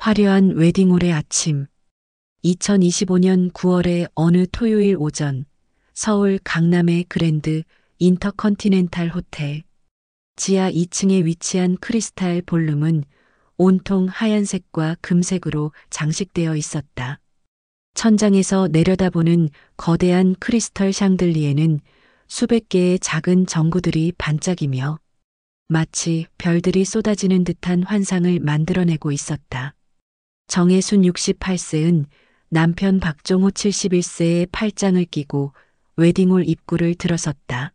화려한 웨딩홀의 아침. 2025년 9월의 어느 토요일 오전, 서울 강남의 그랜드 인터컨티넨탈 호텔. 지하 2층에 위치한 크리스탈 볼룸은 온통 하얀색과 금색으로 장식되어 있었다. 천장에서 내려다보는 거대한 크리스털 샹들리에는 수백 개의 작은 전구들이 반짝이며 마치 별들이 쏟아지는 듯한 환상을 만들어내고 있었다. 정혜순 68세은 남편 박종호 71세의 팔짱을 끼고 웨딩홀 입구를 들어섰다.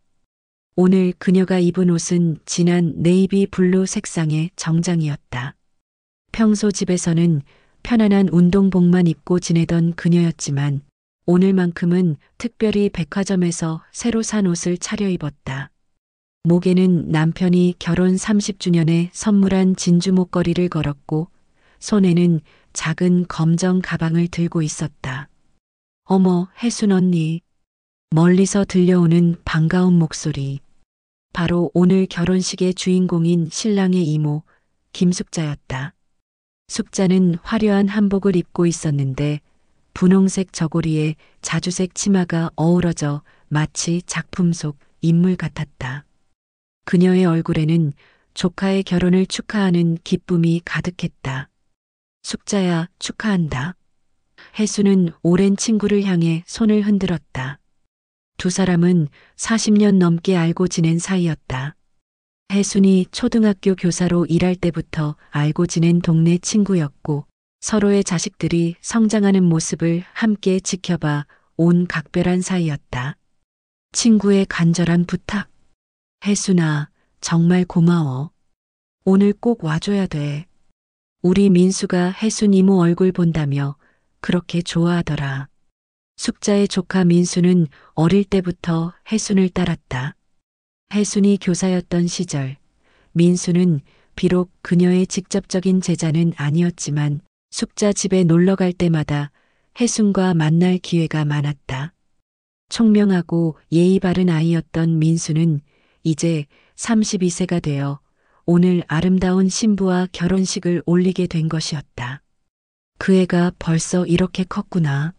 오늘 그녀가 입은 옷은 진한 네이비 블루 색상의 정장이었다. 평소 집에서는 편안한 운동복만 입고 지내던 그녀였지만 오늘만큼은 특별히 백화점에서 새로 산 옷을 차려입었다. 목에는 남편이 결혼 30주년에 선물한 진주 목걸이를 걸었고 손에는 작은 검정 가방을 들고 있었다. 어머, 혜순 언니. 멀리서 들려오는 반가운 목소리. 바로 오늘 결혼식의 주인공인 신랑의 이모, 김숙자였다. 숙자는 화려한 한복을 입고 있었는데 분홍색 저고리에 자주색 치마가 어우러져 마치 작품 속 인물 같았다. 그녀의 얼굴에는 조카의 결혼을 축하하는 기쁨이 가득했다. 숙자야, 축하한다. 혜수는 오랜 친구를 향해 손을 흔들었다. 두 사람은 40년 넘게 알고 지낸 사이였다. 혜순이 초등학교 교사로 일할 때부터 알고 지낸 동네 친구였고 서로의 자식들이 성장하는 모습을 함께 지켜봐 온 각별한 사이였다. 친구의 간절한 부탁. 혜순아, 정말 고마워. 오늘 꼭 와줘야 돼. 우리 민수가 혜순 이모 얼굴 본다며 그렇게 좋아하더라. 숙자의 조카 민수는 어릴 때부터 혜순을 따랐다. 혜순이 교사였던 시절, 민수는 비록 그녀의 직접적인 제자는 아니었지만 숙자 집에 놀러 갈 때마다 혜순과 만날 기회가 많았다. 총명하고 예의 바른 아이였던 민수는 이제 32세가 되어 오늘 아름다운 신부와 결혼식을 올리게 된 것이었다. 그 애가 벌써 이렇게 컸구나.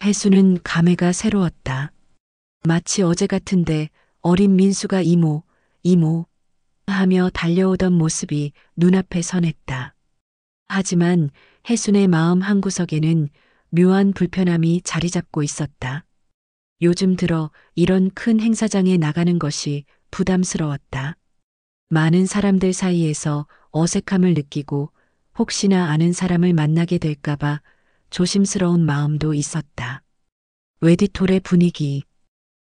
혜순은 감회가 새로웠다. 마치 어제 같은데 어린 민수가 이모 하며 달려오던 모습이 눈앞에 선했다. 하지만 혜순의 마음 한구석에는 묘한 불편함이 자리 잡고 있었다. 요즘 들어 이런 큰 행사장에 나가는 것이 부담스러웠다. 많은 사람들 사이에서 어색함을 느끼고 혹시나 아는 사람을 만나게 될까봐 조심스러운 마음도 있었다. 웨디톨의 분위기.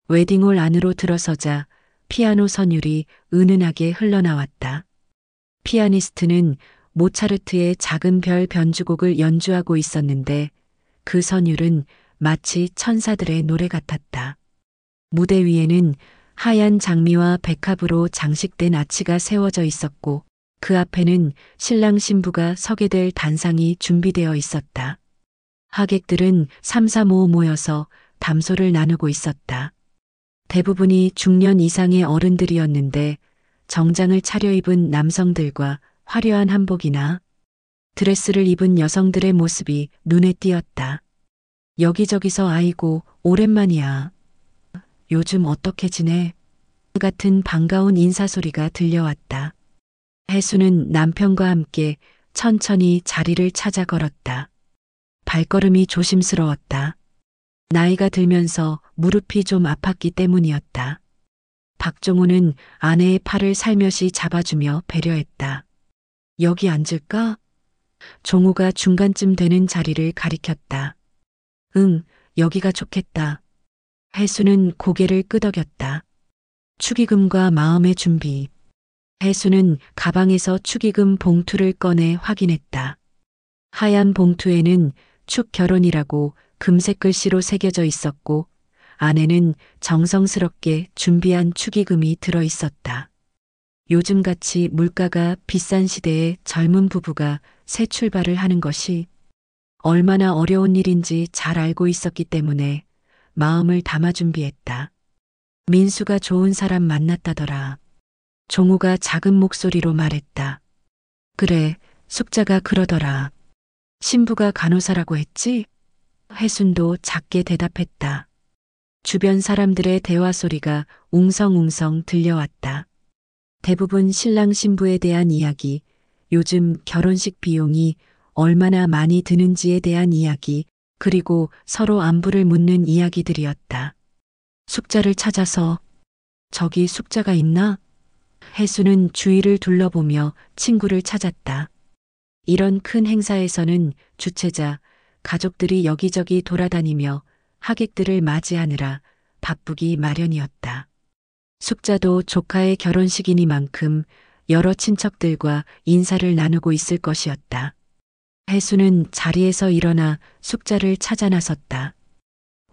웨딩홀 안으로 들어서자 피아노 선율이 은은하게 흘러나왔다. 피아니스트는 모차르트의 작은 별 변주곡을 연주하고 있었는데 그 선율은 마치 천사들의 노래 같았다. 무대 위에는 하얀 장미와 백합으로 장식된 아치가 세워져 있었고 그 앞에는 신랑 신부가 서게 될 단상이 준비되어 있었다. 하객들은 삼삼오오 모여서 담소를 나누고 있었다. 대부분이 중년 이상의 어른들이었는데 정장을 차려입은 남성들과 화려한 한복이나 드레스를 입은 여성들의 모습이 눈에 띄었다. 여기저기서 아이고 오랜만이야. 요즘 어떻게 지내? 같은 반가운 인사소리가 들려왔다. 혜수는 남편과 함께 천천히 자리를 찾아 걸었다. 발걸음이 조심스러웠다. 나이가 들면서 무릎이 좀 아팠기 때문이었다. 박종호는 아내의 팔을 살며시 잡아주며 배려했다. 여기 앉을까? 종호가 중간쯤 되는 자리를 가리켰다. 응, 여기가 좋겠다. 혜수는 고개를 끄덕였다. 축의금과 마음의 준비. 혜수는 가방에서 축의금 봉투를 꺼내 확인했다. 하얀 봉투에는 축 결혼이라고 금색 글씨로 새겨져 있었고 안에는 정성스럽게 준비한 축의금이 들어 있었다. 요즘같이 물가가 비싼 시대에 젊은 부부가 새 출발을 하는 것이 얼마나 어려운 일인지 잘 알고 있었기 때문에 마음을 담아 준비했다. 민수가 좋은 사람 만났다더라. 종우가 작은 목소리로 말했다. 그래, 숙자가 그러더라. 신부가 간호사라고 했지? 혜순도 작게 대답했다. 주변 사람들의 대화 소리가 웅성웅성 들려왔다. 대부분 신랑 신부에 대한 이야기, 요즘 결혼식 비용이 얼마나 많이 드는지에 대한 이야기, 그리고 서로 안부를 묻는 이야기들이었다. 숙자를 찾아서 저기 숙자가 있나? 혜수는 주위를 둘러보며 친구를 찾았다. 이런 큰 행사에서는 주최자, 가족들이 여기저기 돌아다니며 하객들을 맞이하느라 바쁘기 마련이었다. 숙자도 조카의 결혼식이니만큼 여러 친척들과 인사를 나누고 있을 것이었다. 혜수는 자리에서 일어나 숙자를 찾아 나섰다.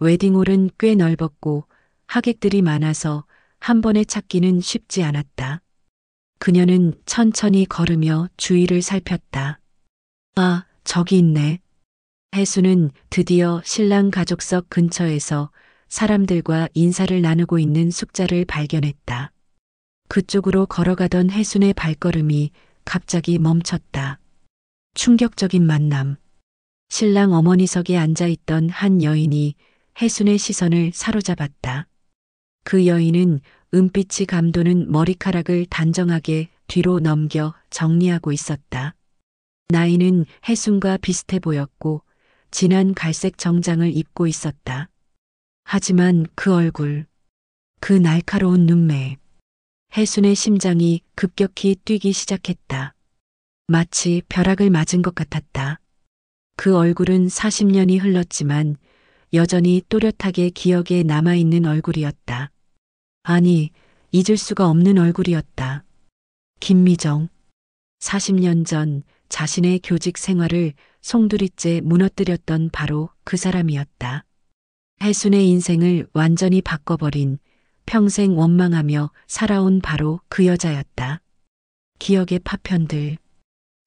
웨딩홀은 꽤 넓었고 하객들이 많아서 한 번에 찾기는 쉽지 않았다. 그녀는 천천히 걸으며 주위를 살폈다. 아, 저기 있네. 혜수는 드디어 신랑 가족석 근처에서 사람들과 인사를 나누고 있는 숙자를 발견했다. 그쪽으로 걸어가던 혜순의 발걸음이 갑자기 멈췄다. 충격적인 만남. 신랑 어머니석에 앉아있던 한 여인이 혜순의 시선을 사로잡았다. 그 여인은 은빛이 감도는 머리카락을 단정하게 뒤로 넘겨 정리하고 있었다. 나이는 혜순과 비슷해 보였고 진한 갈색 정장을 입고 있었다. 하지만 그 얼굴, 그 날카로운 눈매, 혜순의 심장이 급격히 뛰기 시작했다. 마치 벼락을 맞은 것 같았다. 그 얼굴은 40년이 흘렀지만 여전히 또렷하게 기억에 남아있는 얼굴이었다. 아니, 잊을 수가 없는 얼굴이었다. 김미정. 40년 전 자신의 교직 생활을 송두리째 무너뜨렸던 바로 그 사람이었다. 혜순의 인생을 완전히 바꿔버린, 평생 원망하며 살아온 바로 그 여자였다. 기억의 파편들.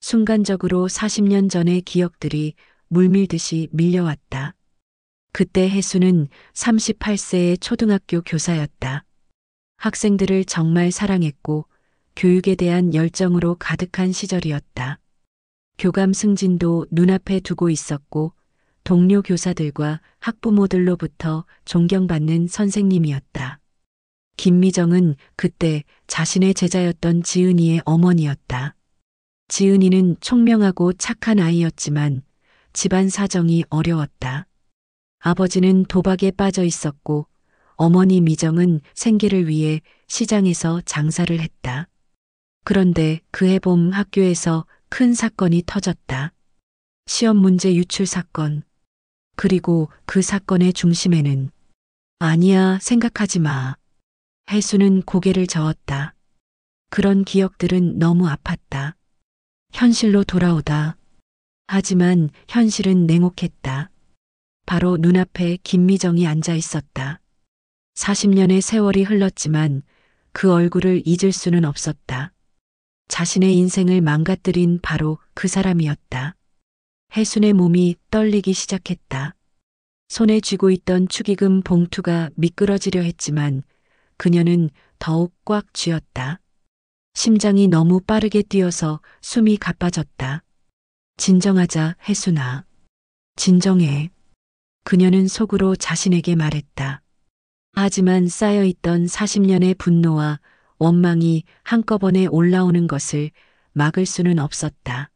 순간적으로 40년 전의 기억들이 물밀듯이 밀려왔다. 그때 혜순은 38세의 초등학교 교사였다. 학생들을 정말 사랑했고 교육에 대한 열정으로 가득한 시절이었다. 교감 승진도 눈앞에 두고 있었고 동료 교사들과 학부모들로부터 존경받는 선생님이었다. 김미정은 그때 자신의 제자였던 지은이의 어머니였다. 지은이는 총명하고 착한 아이였지만 집안 사정이 어려웠다. 아버지는 도박에 빠져 있었고 어머니 미정은 생계를 위해 시장에서 장사를 했다. 그런데 그해 봄 학교에서 큰 사건이 터졌다. 시험 문제 유출 사건. 그리고 그 사건의 중심에는 아니야, 생각하지 마. 혜수는 고개를 저었다. 그런 기억들은 너무 아팠다. 현실로 돌아오다. 하지만 현실은 냉혹했다. 바로 눈앞에 김미정이 앉아 있었다. 40년의 세월이 흘렀지만 그 얼굴을 잊을 수는 없었다. 자신의 인생을 망가뜨린 바로 그 사람이었다. 혜순의 몸이 떨리기 시작했다. 손에 쥐고 있던 축의금 봉투가 미끄러지려 했지만 그녀는 더욱 꽉 쥐었다. 심장이 너무 빠르게 뛰어서 숨이 가빠졌다. 진정하자, 혜순아. 진정해. 그녀는 속으로 자신에게 말했다. 하지만 쌓여있던 40년의 분노와 원망이 한꺼번에 올라오는 것을 막을 수는 없었다.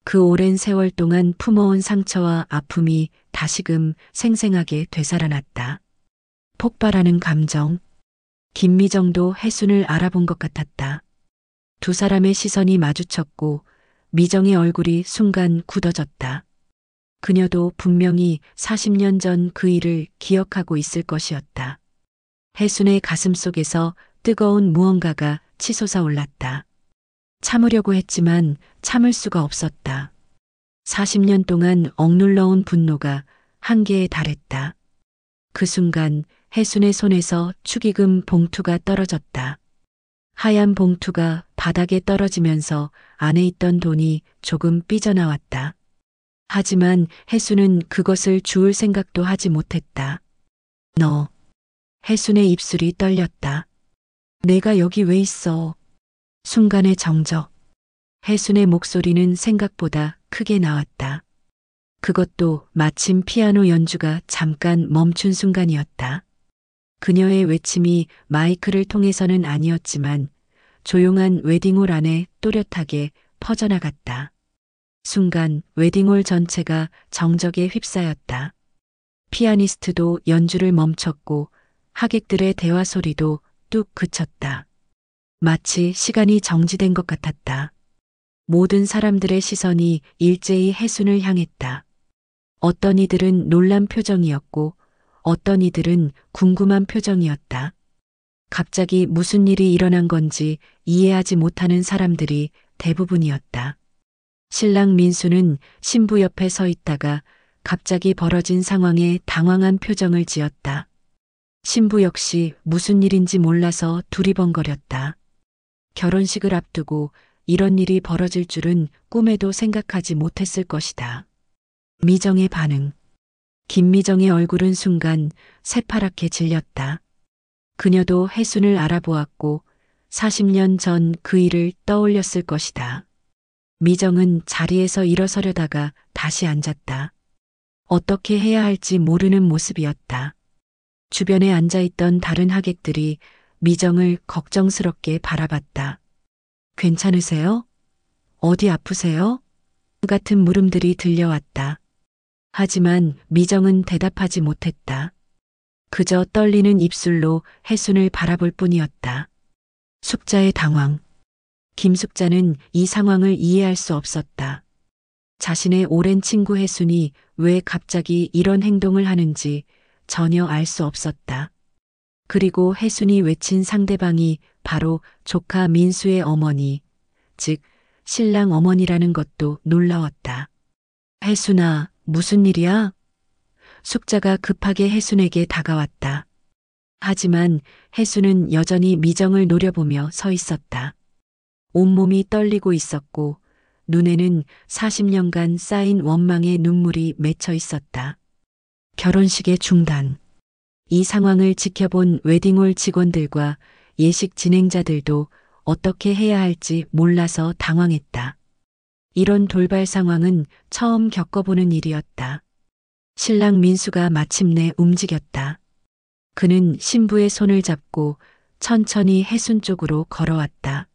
그 오랜 세월 동안 품어온 상처와 아픔이 다시금 생생하게 되살아났다. 폭발하는 감정. 김미정도 혜순을 알아본 것 같았다. 두 사람의 시선이 마주쳤고 미정의 얼굴이 순간 굳어졌다. 그녀도 분명히 40년 전 그 일을 기억하고 있을 것이었다. 혜순의 가슴 속에서 뜨거운 무언가가 치솟아 올랐다. 참으려고 했지만 참을 수가 없었다. 40년 동안 억눌러온 분노가 한계에 달했다. 그 순간 혜순의 손에서 축의금 봉투가 떨어졌다. 하얀 봉투가 바닥에 떨어지면서 안에 있던 돈이 조금 삐져나왔다. 하지만 혜순은 그것을 주울 생각도 하지 못했다. 너. 혜순의 입술이 떨렸다. 내가 여기 왜 있어? 순간의 정적. 혜순의 목소리는 생각보다 크게 나왔다. 그것도 마침 피아노 연주가 잠깐 멈춘 순간이었다. 그녀의 외침이 마이크를 통해서는 아니었지만 조용한 웨딩홀 안에 또렷하게 퍼져나갔다. 순간 웨딩홀 전체가 정적에 휩싸였다. 피아니스트도 연주를 멈췄고 하객들의 대화 소리도 뚝 그쳤다. 마치 시간이 정지된 것 같았다. 모든 사람들의 시선이 일제히 해순을 향했다. 어떤 이들은 놀란 표정이었고 어떤 이들은 궁금한 표정이었다. 갑자기 무슨 일이 일어난 건지 이해하지 못하는 사람들이 대부분이었다. 신랑 민수는 신부 옆에 서 있다가 갑자기 벌어진 상황에 당황한 표정을 지었다. 신부 역시 무슨 일인지 몰라서 두리번거렸다. 결혼식을 앞두고 이런 일이 벌어질 줄은 꿈에도 생각하지 못했을 것이다. 미정의 반응. 김미정의 얼굴은 순간 새파랗게 질렸다. 그녀도 해순을 알아보았고 40년 전 그 일을 떠올렸을 것이다. 미정은 자리에서 일어서려다가 다시 앉았다. 어떻게 해야 할지 모르는 모습이었다. 주변에 앉아있던 다른 하객들이 미정을 걱정스럽게 바라봤다. 괜찮으세요? 어디 아프세요? 같은 물음들이 들려왔다. 하지만 미정은 대답하지 못했다. 그저 떨리는 입술로 해순을 바라볼 뿐이었다. 숙자의 당황. 김숙자는 이 상황을 이해할 수 없었다. 자신의 오랜 친구 해순이 왜 갑자기 이런 행동을 하는지 전혀 알 수 없었다. 그리고 해순이 외친 상대방이 바로 조카 민수의 어머니, 즉 신랑 어머니라는 것도 놀라웠다. 해순아, 무슨 일이야? 숙자가 급하게 해순에게 다가왔다. 하지만 해순은 여전히 미정을 노려보며 서 있었다. 온몸이 떨리고 있었고 눈에는 40년간 쌓인 원망의 눈물이 맺혀 있었다. 결혼식의 중단. 이 상황을 지켜본 웨딩홀 직원들과 예식 진행자들도 어떻게 해야 할지 몰라서 당황했다. 이런 돌발 상황은 처음 겪어보는 일이었다. 신랑 민수가 마침내 움직였다. 그는 신부의 손을 잡고 천천히 해순 쪽으로 걸어왔다.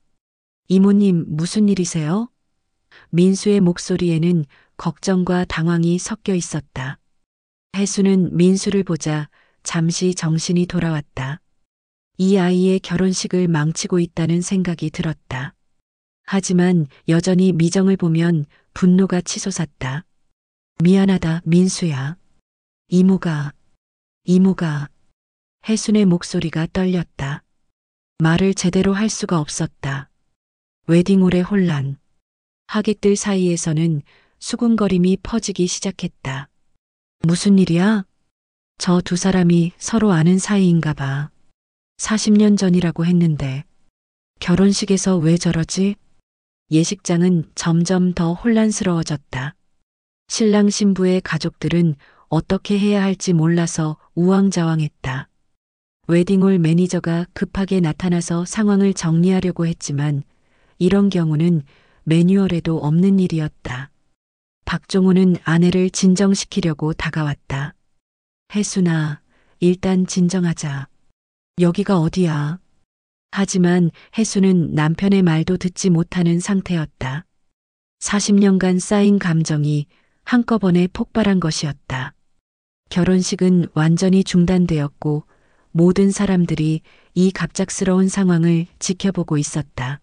이모님, 무슨 일이세요? 민수의 목소리에는 걱정과 당황이 섞여 있었다. 해순은 민수를 보자 잠시 정신이 돌아왔다. 이 아이의 결혼식을 망치고 있다는 생각이 들었다. 하지만 여전히 미정을 보면 분노가 치솟았다. 미안하다, 민수야. 이모가. 해순의 목소리가 떨렸다. 말을 제대로 할 수가 없었다. 웨딩홀의 혼란. 하객들 사이에서는 수군거림이 퍼지기 시작했다. 무슨 일이야? 저 두 사람이 서로 아는 사이인가 봐. 40년 전이라고 했는데 결혼식에서 왜 저러지? 예식장은 점점 더 혼란스러워졌다. 신랑 신부의 가족들은 어떻게 해야 할지 몰라서 우왕좌왕했다. 웨딩홀 매니저가 급하게 나타나서 상황을 정리하려고 했지만 이런 경우는 매뉴얼에도 없는 일이었다. 박종호는 아내를 진정시키려고 다가왔다. 해순아, 일단 진정하자. 여기가 어디야? 하지만 해순은 남편의 말도 듣지 못하는 상태였다. 40년간 쌓인 감정이 한꺼번에 폭발한 것이었다. 결혼식은 완전히 중단되었고 모든 사람들이 이 갑작스러운 상황을 지켜보고 있었다.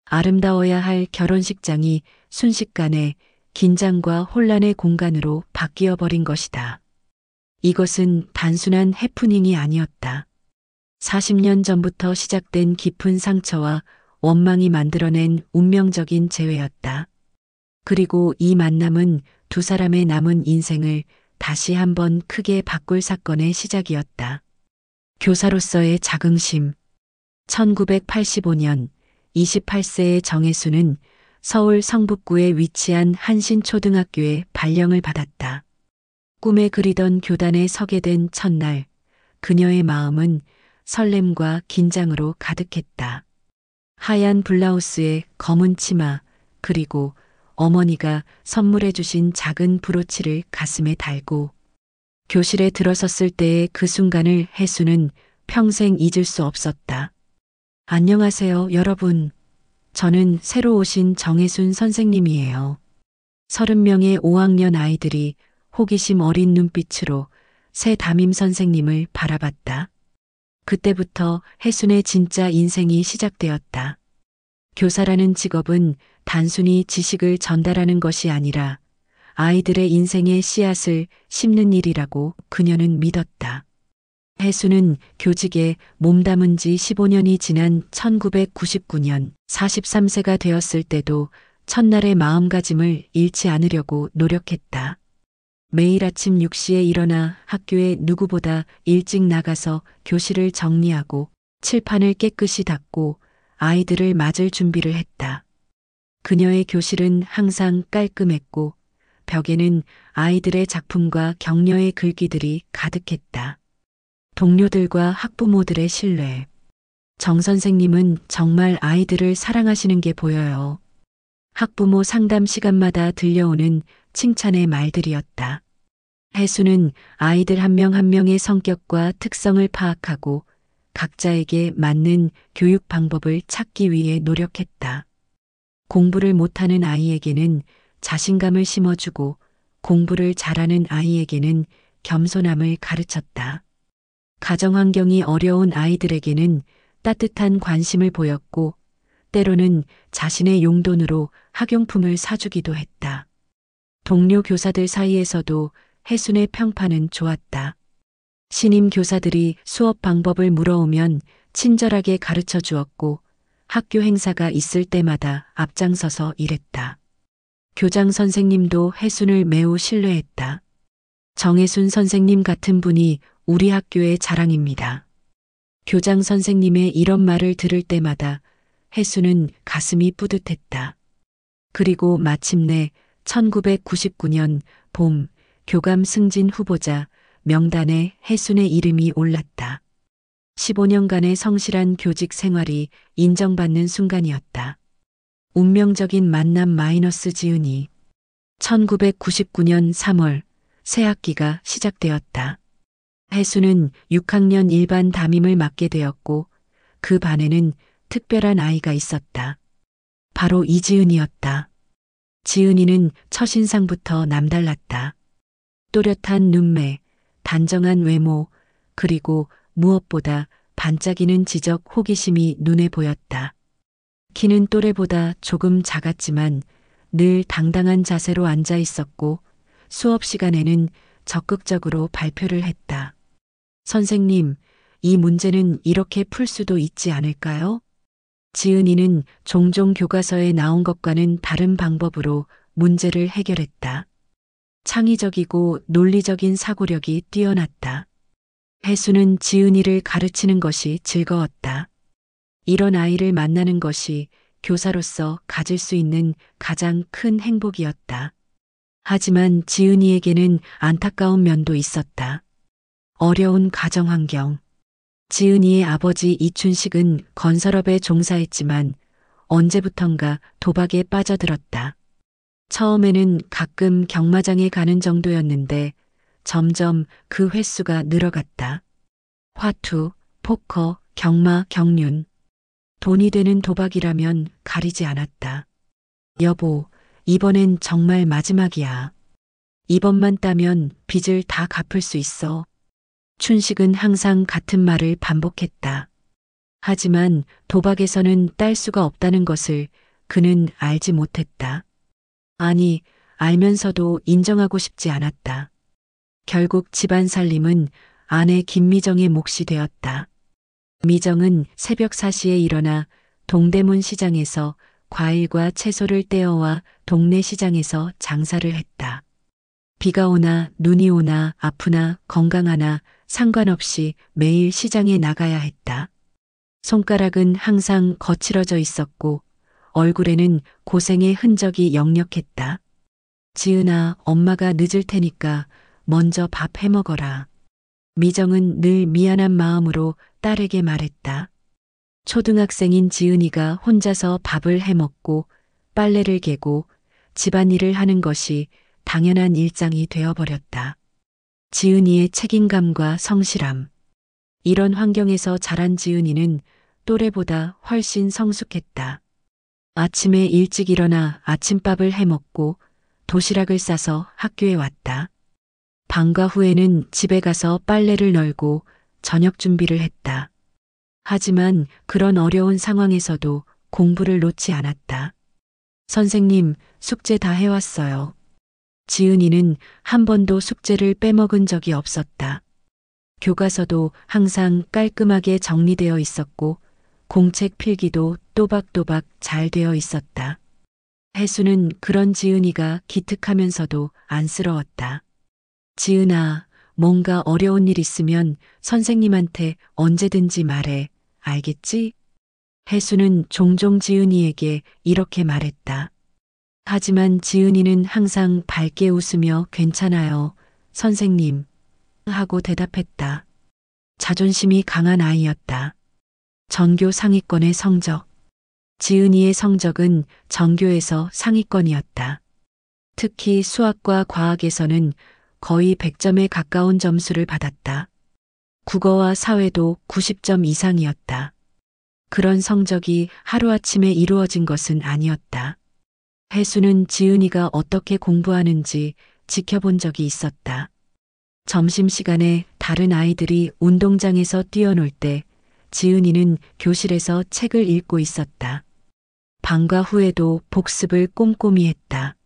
아름다워야 할 결혼식장이 순식간에 긴장과 혼란의 공간으로 바뀌어 버린 것이다. 이것은 단순한 해프닝이 아니었다. 40년 전부터 시작된 깊은 상처와 원망이 만들어낸 운명적인 재회였다. 그리고 이 만남은 두 사람의 남은 인생을 다시 한번 크게 바꿀 사건의 시작이었다. 교사로서의 자긍심. 1985년 28세의 정혜수는 서울 성북구에 위치한 한신초등학교에 발령을 받았다. 꿈에 그리던 교단에 서게 된 첫날, 그녀의 마음은 설렘과 긴장으로 가득했다. 하얀 블라우스에 검은 치마, 그리고 어머니가 선물해 주신 작은 브로치를 가슴에 달고 교실에 들어섰을 때의 그 순간을 혜수는 평생 잊을 수 없었다. 안녕하세요, 여러분. 저는 새로 오신 정혜순 선생님이에요. 30명의 5학년 아이들이 호기심 어린 눈빛으로 새 담임 선생님을 바라봤다. 그때부터 혜순의 진짜 인생이 시작되었다. 교사라는 직업은 단순히 지식을 전달하는 것이 아니라 아이들의 인생의 씨앗을 심는 일이라고 그녀는 믿었다. 혜수는 교직에 몸담은 지 15년이 지난 1999년 43세가 되었을 때도 첫날의 마음가짐을 잃지 않으려고 노력했다. 매일 아침 6시에 일어나 학교에 누구보다 일찍 나가서 교실을 정리하고 칠판을 깨끗이 닦고 아이들을 맞을 준비를 했다. 그녀의 교실은 항상 깔끔했고 벽에는 아이들의 작품과 격려의 글귀들이 가득했다. 동료들과 학부모들의 신뢰. 정 선생님은 정말 아이들을 사랑하시는 게 보여요. 학부모 상담 시간마다 들려오는 칭찬의 말들이었다. 혜수는 아이들 한 명 한 명의 성격과 특성을 파악하고 각자에게 맞는 교육 방법을 찾기 위해 노력했다. 공부를 못하는 아이에게는 자신감을 심어주고 공부를 잘하는 아이에게는 겸손함을 가르쳤다. 가정 환경이 어려운 아이들에게는 따뜻한 관심을 보였고 때로는 자신의 용돈으로 학용품을 사주기도 했다. 동료 교사들 사이에서도 혜순의 평판은 좋았다. 신임 교사들이 수업 방법을 물어오면 친절하게 가르쳐 주었고 학교 행사가 있을 때마다 앞장서서 일했다. 교장 선생님도 혜순을 매우 신뢰했다. 정혜순 선생님 같은 분이 우리 학교의 자랑입니다. 교장 선생님의 이런 말을 들을 때마다 혜순은 가슴이 뿌듯했다. 그리고 마침내 1999년 봄 교감 승진 후보자 명단에 혜순의 이름이 올랐다. 15년간의 성실한 교직 생활이 인정받는 순간이었다. 운명적인 만남 마이너스 지은이 1999년 3월 새 학기가 시작되었다. 혜수는 6학년 일반 담임을 맡게 되었고 그 반에는 특별한 아이가 있었다. 바로 이지은이었다. 지은이는 첫인상부터 남달랐다. 또렷한 눈매, 단정한 외모, 그리고 무엇보다 반짝이는 지적 호기심이 눈에 보였다. 키는 또래보다 조금 작았지만 늘 당당한 자세로 앉아 있었고 수업 시간에는 적극적으로 발표를 했다. 선생님, 이 문제는 이렇게 풀 수도 있지 않을까요? 지은이는 종종 교과서에 나온 것과는 다른 방법으로 문제를 해결했다. 창의적이고 논리적인 사고력이 뛰어났다. 혜수는 지은이를 가르치는 것이 즐거웠다. 이런 아이를 만나는 것이 교사로서 가질 수 있는 가장 큰 행복이었다. 하지만 지은이에게는 안타까운 면도 있었다. 어려운 가정 환경. 지은이의 아버지 이춘식은 건설업에 종사했지만 언제부턴가 도박에 빠져들었다. 처음에는 가끔 경마장에 가는 정도였는데 점점 그 횟수가 늘어갔다. 화투, 포커, 경마, 경륜. 돈이 되는 도박이라면 가리지 않았다. 여보, 이번엔 정말 마지막이야. 이번만 따면 빚을 다 갚을 수 있어. 춘식은 항상 같은 말을 반복했다. 하지만 도박에서는 딸 수가 없다는 것을 그는 알지 못했다. 아니, 알면서도 인정하고 싶지 않았다. 결국 집안 살림은 아내 김미정의 몫이 되었다. 미정은 새벽 4시에 일어나 동대문 시장에서 과일과 채소를 떼어와 동네 시장에서 장사를 했다. 비가 오나 눈이 오나 아프나 건강하나 상관없이 매일 시장에 나가야 했다. 손가락은 항상 거칠어져 있었고 얼굴에는 고생의 흔적이 역력했다. 지은아, 엄마가 늦을 테니까 먼저 밥 해 먹어라. 미정은 늘 미안한 마음으로 딸에게 말했다. 초등학생인 지은이가 혼자서 밥을 해 먹고 빨래를 개고 집안일을 하는 것이 당연한 일상이 되어버렸다. 지은이의 책임감과 성실함. 이런 환경에서 자란 지은이는 또래보다 훨씬 성숙했다. 아침에 일찍 일어나 아침밥을 해먹고 도시락을 싸서 학교에 왔다. 방과 후에는 집에 가서 빨래를 널고 저녁 준비를 했다. 하지만 그런 어려운 상황에서도 공부를 놓지 않았다. 선생님, 숙제 다 해왔어요. 지은이는 한 번도 숙제를 빼먹은 적이 없었다. 교과서도 항상 깔끔하게 정리되어 있었고 공책 필기도 또박또박 잘 되어 있었다. 혜수는 그런 지은이가 기특하면서도 안쓰러웠다. 지은아, 뭔가 어려운 일 있으면 선생님한테 언제든지 말해. 알겠지? 혜수는 종종 지은이에게 이렇게 말했다. 하지만 지은이는 항상 밝게 웃으며 괜찮아요, 선생님, 하고 대답했다. 자존심이 강한 아이였다. 전교 상위권의 성적. 지은이의 성적은 전교에서 상위권이었다. 특히 수학과 과학에서는 거의 100점에 가까운 점수를 받았다. 국어와 사회도 90점 이상이었다. 그런 성적이 하루아침에 이루어진 것은 아니었다. 혜수는 지은이가 어떻게 공부하는지 지켜본 적이 있었다. 점심시간에 다른 아이들이 운동장에서 뛰어놀 때 지은이는 교실에서 책을 읽고 있었다. 방과 후에도 복습을 꼼꼼히 했다.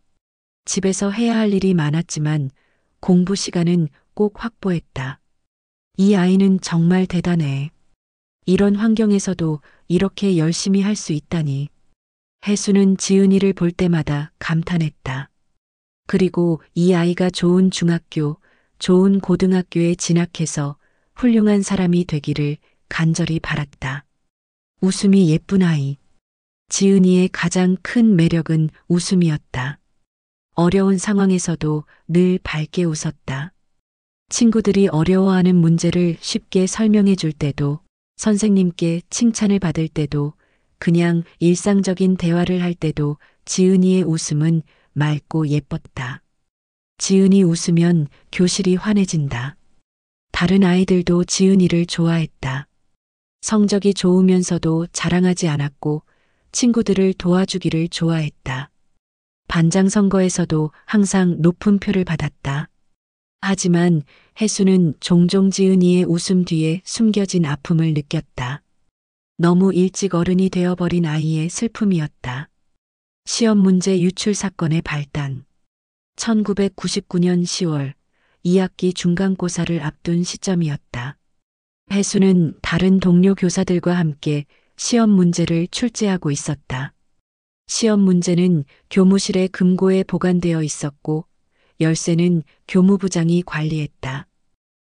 집에서 해야 할 일이 많았지만 공부 시간은 꼭 확보했다. 이 아이는 정말 대단해. 이런 환경에서도 이렇게 열심히 할 수 있다니. 혜수는 지은이를 볼 때마다 감탄했다. 그리고 이 아이가 좋은 중학교, 좋은 고등학교에 진학해서 훌륭한 사람이 되기를 간절히 바랐다. 웃음이 예쁜 아이. 지은이의 가장 큰 매력은 웃음이었다. 어려운 상황에서도 늘 밝게 웃었다. 친구들이 어려워하는 문제를 쉽게 설명해 줄 때도, 선생님께 칭찬을 받을 때도, 그냥 일상적인 대화를 할 때도 지은이의 웃음은 맑고 예뻤다. 지은이 웃으면 교실이 환해진다. 다른 아이들도 지은이를 좋아했다. 성적이 좋으면서도 자랑하지 않았고 친구들을 도와주기를 좋아했다. 반장 선거에서도 항상 높은 표를 받았다. 하지만 혜수는 종종 지은이의 웃음 뒤에 숨겨진 아픔을 느꼈다. 너무 일찍 어른이 되어버린 아이의 슬픔이었다. 시험 문제 유출 사건의 발단. 1999년 10월 2학기 중간고사를 앞둔 시점이었다. 혜수는 다른 동료 교사들과 함께 시험 문제를 출제하고 있었다. 시험 문제는 교무실의 금고에 보관되어 있었고 열쇠는 교무부장이 관리했다.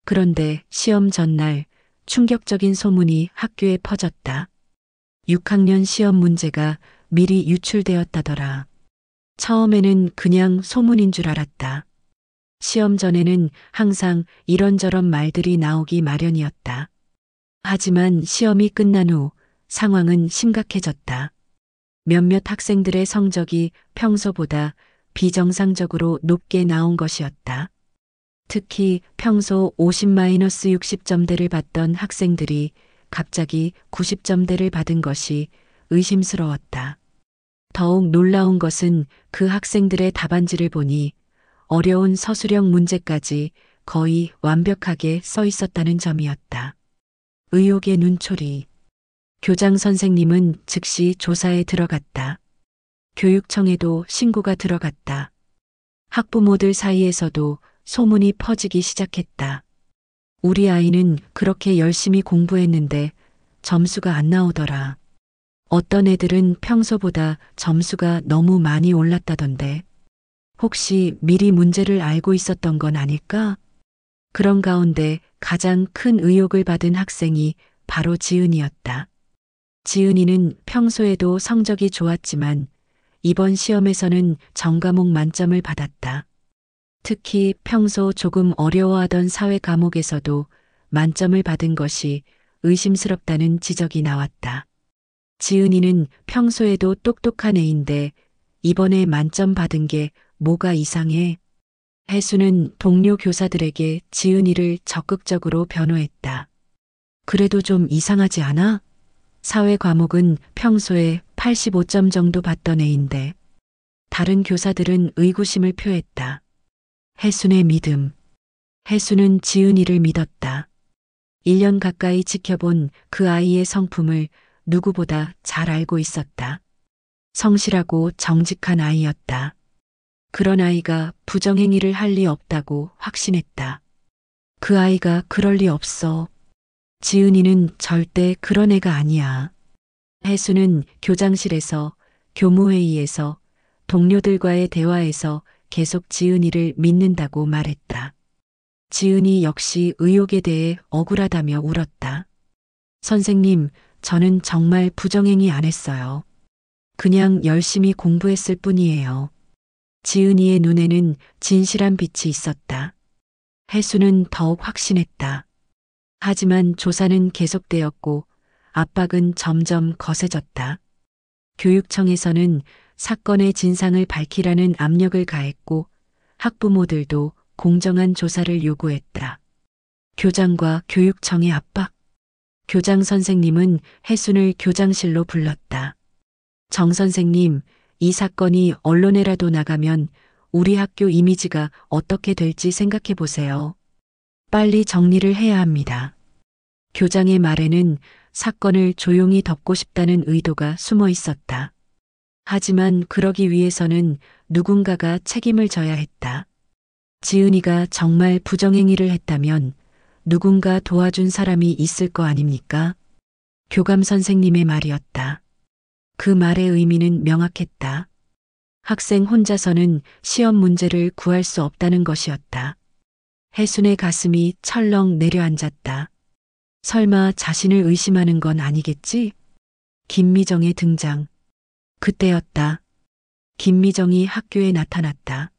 그런데 시험 전날 충격적인 소문이 학교에 퍼졌다. 6학년 시험 문제가 미리 유출되었다더라. 처음에는 그냥 소문인 줄 알았다. 시험 전에는 항상 이런저런 말들이 나오기 마련이었다. 하지만 시험이 끝난 후 상황은 심각해졌다. 몇몇 학생들의 성적이 평소보다 비정상적으로 높게 나온 것이었다. 특히 평소 50-60점대를 받던 학생들이 갑자기 90점대를 받은 것이 의심스러웠다. 더욱 놀라운 것은 그 학생들의 답안지를 보니 어려운 서술형 문제까지 거의 완벽하게 써 있었다는 점이었다. 의혹의 눈초리. 교장 선생님은 즉시 조사에 들어갔다. 교육청에도 신고가 들어갔다. 학부모들 사이에서도 소문이 퍼지기 시작했다. 우리 아이는 그렇게 열심히 공부했는데 점수가 안 나오더라. 어떤 애들은 평소보다 점수가 너무 많이 올랐다던데. 혹시 미리 문제를 알고 있었던 건 아닐까? 그런 가운데 가장 큰 의혹을 받은 학생이 바로 지은이었다. 지은이는 평소에도 성적이 좋았지만 이번 시험에서는 전과목 만점을 받았다. 특히 평소 조금 어려워하던 사회 과목에서도 만점을 받은 것이 의심스럽다는 지적이 나왔다. 지은이는 평소에도 똑똑한 애인데 이번에 만점 받은 게 뭐가 이상해? 혜수는 동료 교사들에게 지은이를 적극적으로 변호했다. 그래도 좀 이상하지 않아? 사회 과목은 평소에 85점 정도 받던 애인데 다른 교사들은 의구심을 표했다. 혜순의 믿음. 혜순은 지은이를 믿었다. 1년 가까이 지켜본 그 아이의 성품을 누구보다 잘 알고 있었다. 성실하고 정직한 아이였다. 그런 아이가 부정행위를 할 리 없다고 확신했다. 그 아이가 그럴 리 없어. 지은이는 절대 그런 애가 아니야. 혜수는 교장실에서, 교무회의에서, 동료들과의 대화에서 계속 지은이를 믿는다고 말했다. 지은이 역시 의혹에 대해 억울하다며 울었다. 선생님, 저는 정말 부정행위 안 했어요. 그냥 열심히 공부했을 뿐이에요. 지은이의 눈에는 진실한 빛이 있었다. 혜수는 더욱 확신했다. 하지만 조사는 계속되었고 압박은 점점 거세졌다. 교육청에서는 사건의 진상을 밝히라는 압력을 가했고 학부모들도 공정한 조사를 요구했다. 교장과 교육청의 압박. 교장 선생님은 혜순을 교장실로 불렀다. 정 선생님, 이 사건이 언론에라도 나가면 우리 학교 이미지가 어떻게 될지 생각해 보세요. 빨리 정리를 해야 합니다. 교장의 말에는 사건을 조용히 덮고 싶다는 의도가 숨어 있었다. 하지만 그러기 위해서는 누군가가 책임을 져야 했다. 지은이가 정말 부정행위를 했다면 누군가 도와준 사람이 있을 거 아닙니까? 교감 선생님의 말이었다. 그 말의 의미는 명확했다. 학생 혼자서는 시험 문제를 구할 수 없다는 것이었다. 혜순의 가슴이 철렁 내려앉았다. 설마 자신을 의심하는 건 아니겠지? 김미정의 등장. 그때였다. 김미정이 학교에 나타났다.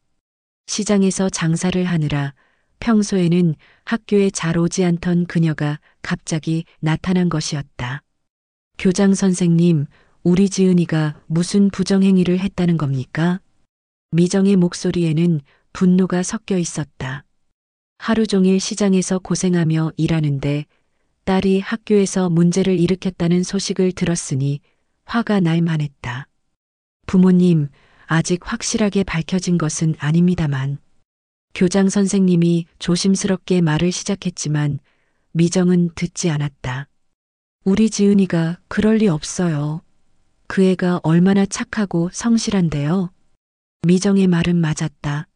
시장에서 장사를 하느라 평소에는 학교에 잘 오지 않던 그녀가 갑자기 나타난 것이었다. 교장 선생님, 우리 지은이가 무슨 부정행위를 했다는 겁니까? 미정의 목소리에는 분노가 섞여 있었다. 하루 종일 시장에서 고생하며 일하는데 딸이 학교에서 문제를 일으켰다는 소식을 들었으니 화가 날 만했다. 부모님, 아직 확실하게 밝혀진 것은 아닙니다만. 교장 선생님이 조심스럽게 말을 시작했지만 미정은 듣지 않았다. 우리 지은이가 그럴 리 없어요. 그 애가 얼마나 착하고 성실한데요. 미정의 말은 맞았다.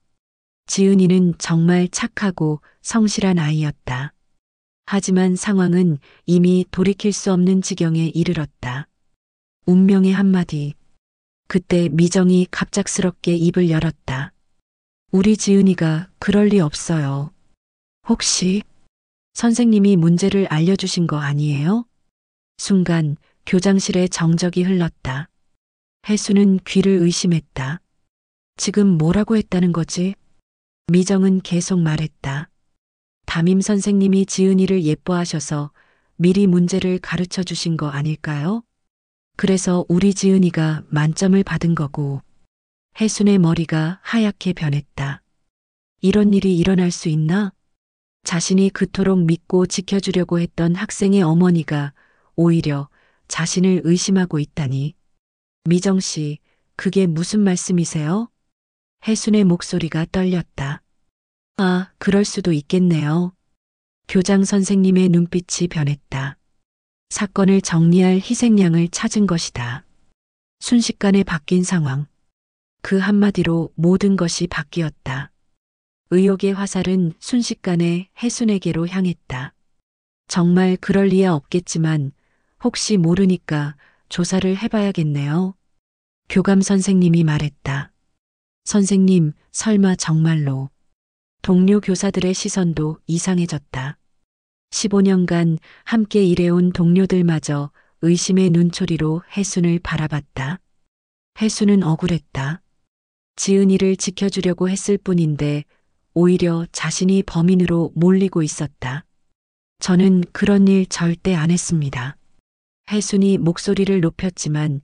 지은이는 정말 착하고 성실한 아이였다. 하지만 상황은 이미 돌이킬 수 없는 지경에 이르렀다. 운명의 한마디. 그때 미정이 갑작스럽게 입을 열었다. 우리 지은이가 그럴 리 없어요. 혹시 선생님이 문제를 알려주신 거 아니에요? 순간 교장실에 정적이 흘렀다. 혜수는 귀를 의심했다. 지금 뭐라고 했다는 거지? 미정은 계속 말했다. 담임 선생님이 지은이를 예뻐하셔서 미리 문제를 가르쳐 주신 거 아닐까요? 그래서 우리 지은이가 만점을 받은 거고. 혜순의 머리가 하얗게 변했다. 이런 일이 일어날 수 있나? 자신이 그토록 믿고 지켜주려고 했던 학생의 어머니가 오히려 자신을 의심하고 있다니. 미정 씨, 그게 무슨 말씀이세요? 혜순의 목소리가 떨렸다. 아, 그럴 수도 있겠네요. 교장 선생님의 눈빛이 변했다. 사건을 정리할 희생양을 찾은 것이다. 순식간에 바뀐 상황. 그 한마디로 모든 것이 바뀌었다. 의혹의 화살은 순식간에 혜순에게로 향했다. 정말 그럴 리야 없겠지만 혹시 모르니까 조사를 해봐야겠네요. 교감 선생님이 말했다. 선생님, 설마 정말로. 동료 교사들의 시선도 이상해졌다. 15년간 함께 일해온 동료들마저 의심의 눈초리로 혜순을 바라봤다. 혜순은 억울했다. 지은이를 지켜주려고 했을 뿐인데 오히려 자신이 범인으로 몰리고 있었다. 저는 그런 일 절대 안 했습니다. 혜순이 목소리를 높였지만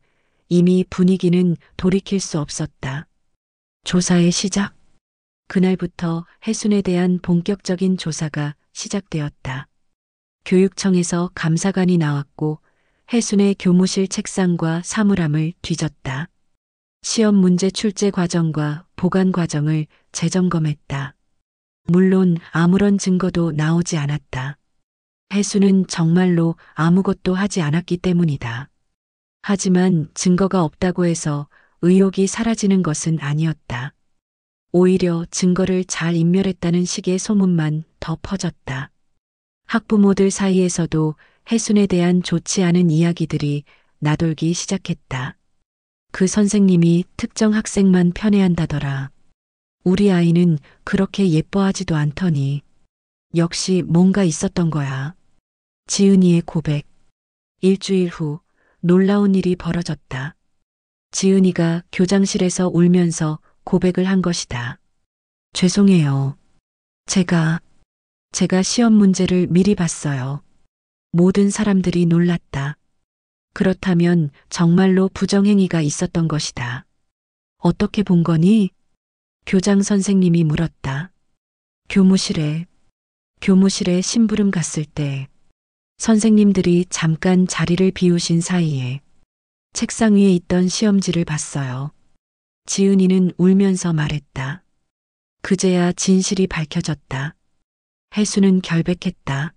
이미 분위기는 돌이킬 수 없었다. 조사의 시작. 그날부터 혜순에 대한 본격적인 조사가 시작되었다. 교육청에서 감사관이 나왔고 혜순의 교무실 책상과 사물함을 뒤졌다. 시험 문제 출제 과정과 보관 과정을 재점검했다. 물론 아무런 증거도 나오지 않았다. 혜순은 정말로 아무것도 하지 않았기 때문이다. 하지만 증거가 없다고 해서 의혹이 사라지는 것은 아니었다. 오히려 증거를 잘 인멸했다는 식의 소문만 더 퍼졌다. 학부모들 사이에서도 혜순에 대한 좋지 않은 이야기들이 나돌기 시작했다. 그 선생님이 특정 학생만 편애한다더라. 우리 아이는 그렇게 예뻐하지도 않더니. 역시 뭔가 있었던 거야. 지은이의 고백. 일주일 후 놀라운 일이 벌어졌다. 지은이가 교장실에서 울면서 고백을 한 것이다. 죄송해요. 제가 시험 문제를 미리 봤어요. 모든 사람들이 놀랐다. 그렇다면 정말로 부정행위가 있었던 것이다. 어떻게 본 거니? 교장 선생님이 물었다. 교무실에 심부름 갔을 때 선생님들이 잠깐 자리를 비우신 사이에 책상 위에 있던 시험지를 봤어요. 지은이는 울면서 말했다. 그제야 진실이 밝혀졌다. 혜수는 결백했다.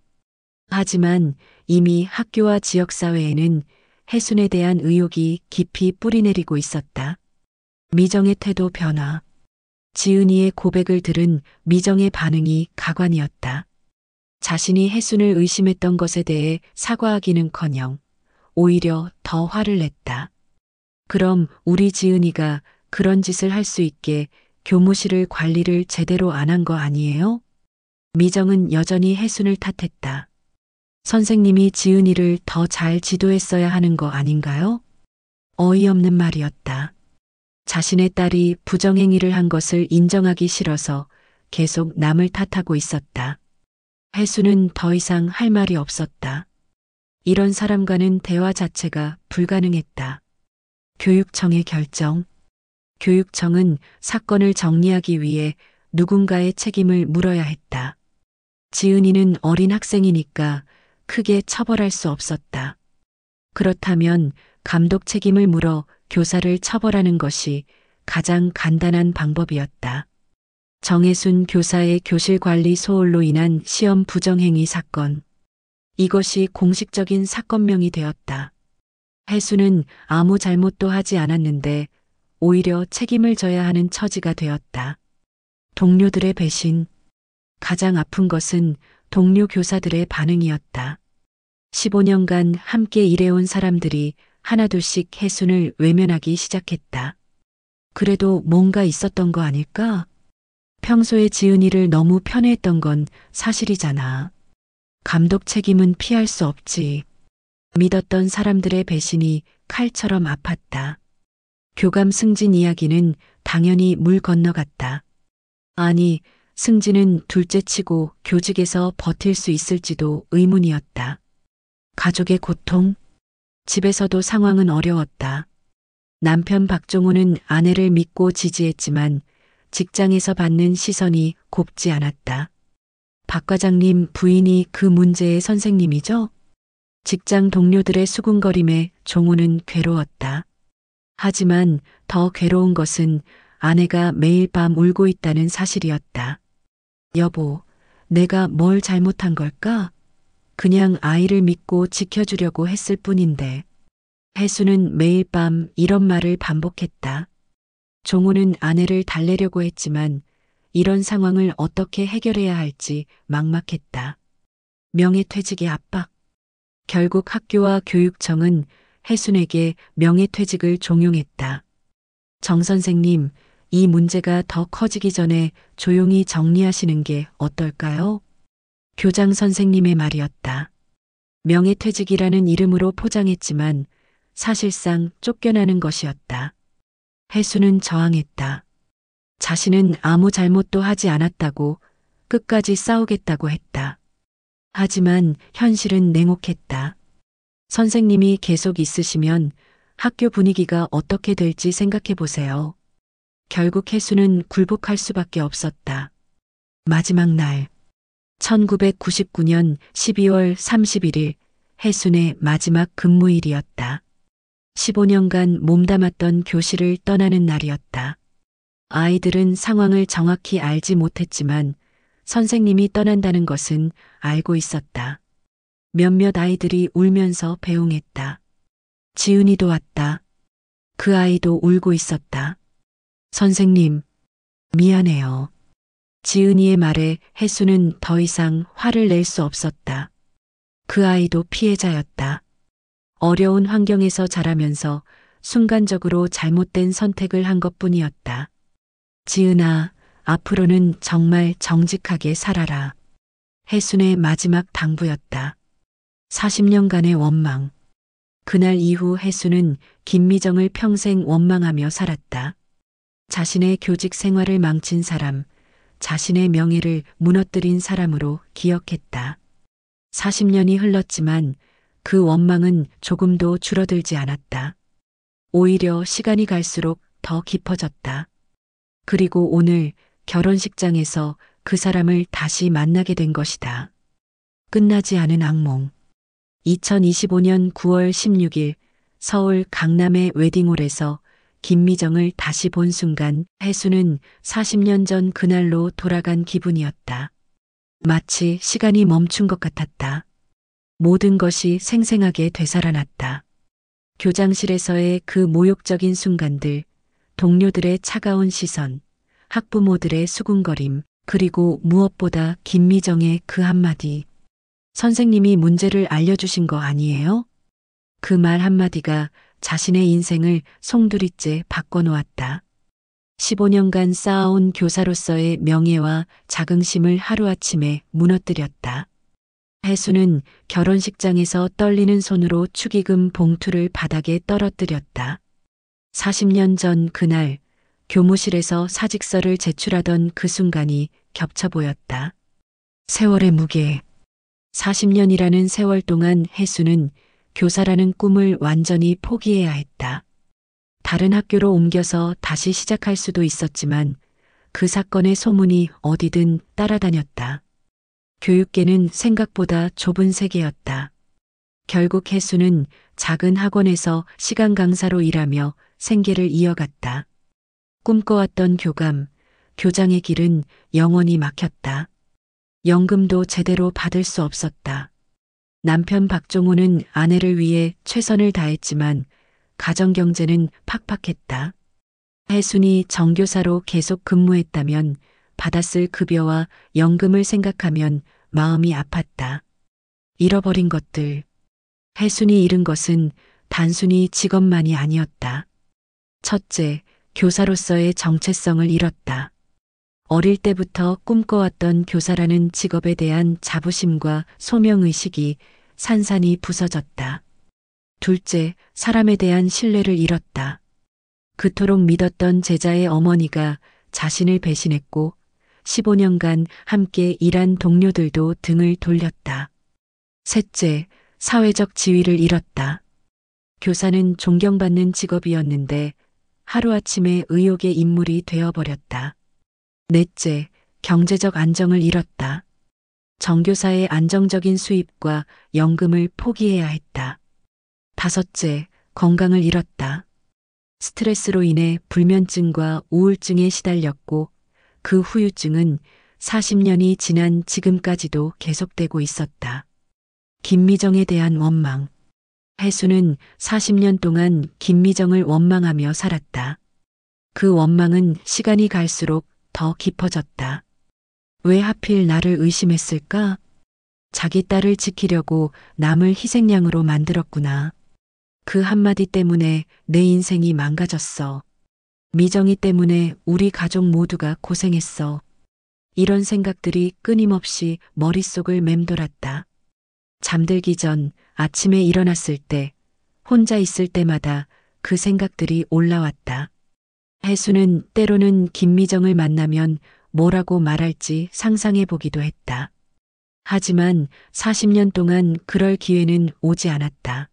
하지만 이미 학교와 지역사회에는 혜순에 대한 의혹이 깊이 뿌리내리고 있었다. 미정의 태도 변화. 지은이의 고백을 들은 미정의 반응이 가관이었다. 자신이 혜순을 의심했던 것에 대해 사과하기는커녕 오히려 더 화를 냈다. 그럼 우리 지은이가 그런 짓을 할 수 있게 교무실을 관리를 제대로 안 한 거 아니에요? 미정은 여전히 혜순을 탓했다. 선생님이 지은이를 더 잘 지도했어야 하는 거 아닌가요? 어이없는 말이었다. 자신의 딸이 부정행위를 한 것을 인정하기 싫어서 계속 남을 탓하고 있었다. 혜수는 더 이상 할 말이 없었다. 이런 사람과는 대화 자체가 불가능했다. 교육청의 결정. 교육청은 사건을 정리하기 위해 누군가의 책임을 물어야 했다. 지은이는 어린 학생이니까 크게 처벌할 수 없었다. 그렇다면 감독 책임을 물어 교사를 처벌하는 것이 가장 간단한 방법이었다. 정혜순 교사의 교실 관리 소홀로 인한 시험 부정행위 사건. 이것이 공식적인 사건명이 되었다. 혜수는 아무 잘못도 하지 않았는데 오히려 책임을 져야 하는 처지가 되었다. 동료들의 배신. 가장 아픈 것은 동료 교사들의 반응이었다. 15년간 함께 일해온 사람들이 하나둘씩 혜순을 외면하기 시작했다. 그래도 뭔가 있었던 거 아닐까? 평소에 지은이를 너무 편애했던 건 사실이잖아. 감독 책임은 피할 수 없지. 믿었던 사람들의 배신이 칼처럼 아팠다. 교감 승진 이야기는 당연히 물 건너갔다. 아니, 승진은 둘째치고 교직에서 버틸 수 있을지도 의문이었다. 가족의 고통? 집에서도 상황은 어려웠다. 남편 박종호는 아내를 믿고 지지했지만 직장에서 받는 시선이 곱지 않았다. 박 과장님 부인이 그 문제의 선생님이죠? 직장 동료들의 수군거림에 종호는 괴로웠다. 하지만 더 괴로운 것은 아내가 매일 밤 울고 있다는 사실이었다. 여보, 내가 뭘 잘못한 걸까? 그냥 아이를 믿고 지켜주려고 했을 뿐인데. 혜수는 매일 밤 이런 말을 반복했다. 종호는 아내를 달래려고 했지만 이런 상황을 어떻게 해결해야 할지 막막했다. 명예퇴직의 압박. 결국 학교와 교육청은 혜순에게 명예퇴직을 종용했다. 정 선생님, 이 문제가 더 커지기 전에 조용히 정리하시는 게 어떨까요? 교장 선생님의 말이었다. 명예퇴직이라는 이름으로 포장했지만 사실상 쫓겨나는 것이었다. 혜수는 저항했다. 자신은 아무 잘못도 하지 않았다고 끝까지 싸우겠다고 했다. 하지만 현실은 냉혹했다. 선생님이 계속 있으시면 학교 분위기가 어떻게 될지 생각해 보세요. 결국 혜수는 굴복할 수밖에 없었다. 마지막 날, 1999년 12월 31일, 혜순의 마지막 근무일이었다. 15년간 몸담았던 교실을 떠나는 날이었다. 아이들은 상황을 정확히 알지 못했지만 선생님이 떠난다는 것은 알고 있었다. 몇몇 아이들이 울면서 배웅했다. 지은이도 왔다. 그 아이도 울고 있었다. 선생님, 미안해요. 지은이의 말에 혜수는 더 이상 화를 낼 수 없었다. 그 아이도 피해자였다. 어려운 환경에서 자라면서 순간적으로 잘못된 선택을 한 것뿐이었다. 지은아, 앞으로는 정말 정직하게 살아라. 혜순의 마지막 당부였다. 40년간의 원망. 그날 이후 혜순은 김미정을 평생 원망하며 살았다. 자신의 교직 생활을 망친 사람, 자신의 명예를 무너뜨린 사람으로 기억했다. 40년이 흘렀지만 그 원망은 조금도 줄어들지 않았다. 오히려 시간이 갈수록 더 깊어졌다. 그리고 오늘 결혼식장에서 그 사람을 다시 만나게 된 것이다. 끝나지 않은 악몽. 2025년 9월 16일 서울 강남의 웨딩홀에서 김미정을 다시 본 순간 혜수는 40년 전 그날로 돌아간 기분이었다. 마치 시간이 멈춘 것 같았다. 모든 것이 생생하게 되살아났다. 교장실에서의 그 모욕적인 순간들, 동료들의 차가운 시선, 학부모들의 수군거림, 그리고 무엇보다 김미정의 그 한마디. 선생님이 문제를 알려주신 거 아니에요? 그 말 한마디가 자신의 인생을 송두리째 바꿔놓았다. 15년간 쌓아온 교사로서의 명예와 자긍심을 하루아침에 무너뜨렸다. 혜수는 결혼식장에서 떨리는 손으로 축의금 봉투를 바닥에 떨어뜨렸다. 40년 전 그날 교무실에서 사직서를 제출하던 그 순간이 겹쳐 보였다. 세월의 무게. 40년이라는 세월 동안 혜수는 교사라는 꿈을 완전히 포기해야 했다. 다른 학교로 옮겨서 다시 시작할 수도 있었지만 그 사건의 소문이 어디든 따라다녔다. 교육계는 생각보다 좁은 세계였다. 결국 혜수는 작은 학원에서 시간 강사로 일하며 생계를 이어갔다. 꿈꿔왔던 교감, 교장의 길은 영원히 막혔다. 연금도 제대로 받을 수 없었다. 남편 박종호는 아내를 위해 최선을 다했지만 가정 경제는 팍팍했다. 혜순이 정교사로 계속 근무했다면 받았을 급여와 연금을 생각하면 마음이 아팠다. 잃어버린 것들. 혜순이 잃은 것은 단순히 직업만이 아니었다. 첫째, 교사로서의 정체성을 잃었다. 어릴 때부터 꿈꿔왔던 교사라는 직업에 대한 자부심과 소명의식이 산산이 부서졌다. 둘째, 사람에 대한 신뢰를 잃었다. 그토록 믿었던 제자의 어머니가 자신을 배신했고 15년간 함께 일한 동료들도 등을 돌렸다. 셋째, 사회적 지위를 잃었다. 교사는 존경받는 직업이었는데 하루아침에 의욕의 인물이 되어버렸다. 넷째, 경제적 안정을 잃었다. 정교사의 안정적인 수입과 연금을 포기해야 했다. 다섯째, 건강을 잃었다. 스트레스로 인해 불면증과 우울증에 시달렸고 그 후유증은 40년이 지난 지금까지도 계속되고 있었다. 김미정에 대한 원망. 혜수는 40년 동안 김미정을 원망하며 살았다. 그 원망은 시간이 갈수록 더 깊어졌다. 왜 하필 나를 의심했을까? 자기 딸을 지키려고 남을 희생양으로 만들었구나. 그 한마디 때문에 내 인생이 망가졌어. 미정이 때문에 우리 가족 모두가 고생했어. 이런 생각들이 끊임없이 머릿속을 맴돌았다. 잠들기 전 아침에 일어났을 때, 혼자 있을 때마다 그 생각들이 올라왔다. 혜수는 때로는 김미정을 만나면 뭐라고 말할지 상상해 보기도 했다. 하지만 40년 동안 그럴 기회는 오지 않았다.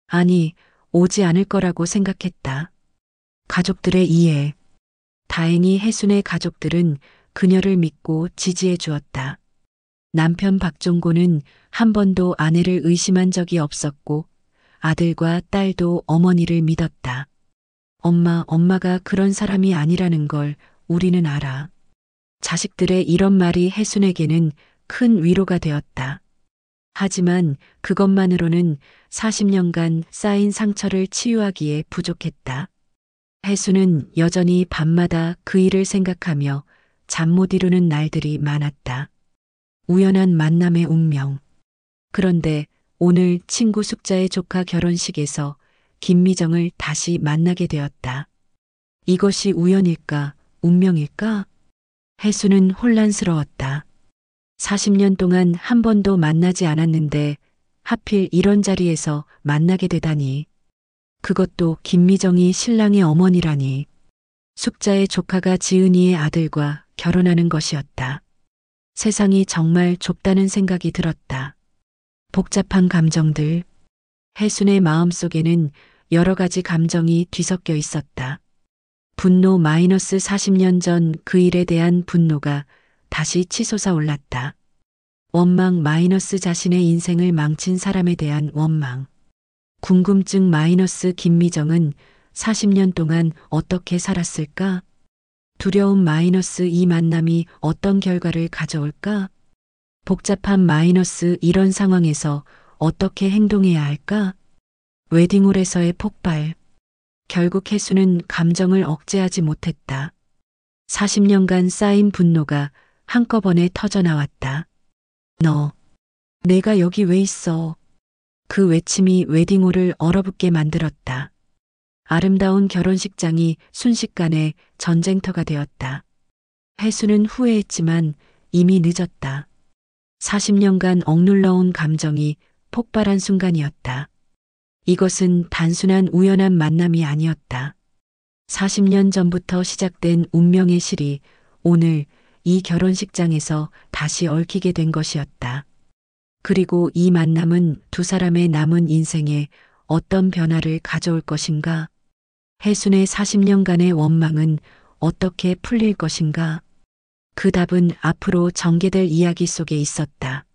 아니, 오지 않을 거라고 생각했다. 가족들의 이해. 다행히 혜순의 가족들은 그녀를 믿고 지지해 주었다. 남편 박종고는 한 번도 아내를 의심한 적이 없었고 아들과 딸도 어머니를 믿었다. 엄마가 그런 사람이 아니라는 걸 우리는 알아. 자식들의 이런 말이 혜순에게는 큰 위로가 되었다. 하지만 그것만으로는 40년간 쌓인 상처를 치유하기에 부족했다. 혜순은 여전히 밤마다 그 일을 생각하며 잠 못 이루는 날들이 많았다. 우연한 만남의 운명. 그런데 오늘 친구 숙자의 조카 결혼식에서 김미정을 다시 만나게 되었다. 이것이 우연일까, 운명일까? 혜수는 혼란스러웠다. 40년 동안 한 번도 만나지 않았는데 하필 이런 자리에서 만나게 되다니. 그것도 김미정이 신랑의 어머니라니. 숙자의 조카가 지은이의 아들과 결혼하는 것이었다. 세상이 정말 좁다는 생각이 들었다. 복잡한 감정들. 혜순의 마음속에는 여러 가지 감정이 뒤섞여 있었다. 분노 마이너스 40년 전 그 일에 대한 분노가 다시 치솟아 올랐다. 원망 마이너스 자신의 인생을 망친 사람에 대한 원망. 궁금증 마이너스 김미정은 40년 동안 어떻게 살았을까? 두려움 마이너스 이 만남이 어떤 결과를 가져올까? 복잡한 마이너스 이런 상황에서 어떻게 행동해야 할까? 웨딩홀에서의 폭발. 결국 혜수는 감정을 억제하지 못했다. 40년간 쌓인 분노가 한꺼번에 터져나왔다. 너, 내가 여기 왜 있어? 그 외침이 웨딩홀을 얼어붙게 만들었다. 아름다운 결혼식장이 순식간에 전쟁터가 되었다. 혜수는 후회했지만 이미 늦었다. 40년간 억눌러온 감정이 폭발한 순간이었다. 이것은 단순한 우연한 만남이 아니었다. 40년 전부터 시작된 운명의 실이 오늘 이 결혼식장에서 다시 얽히게 된 것이었다. 그리고 이 만남은 두 사람의 남은 인생에 어떤 변화를 가져올 것인가? 혜순의 40년간의 원망은 어떻게 풀릴 것인가? 그 답은 앞으로 전개될 이야기 속에 있었다.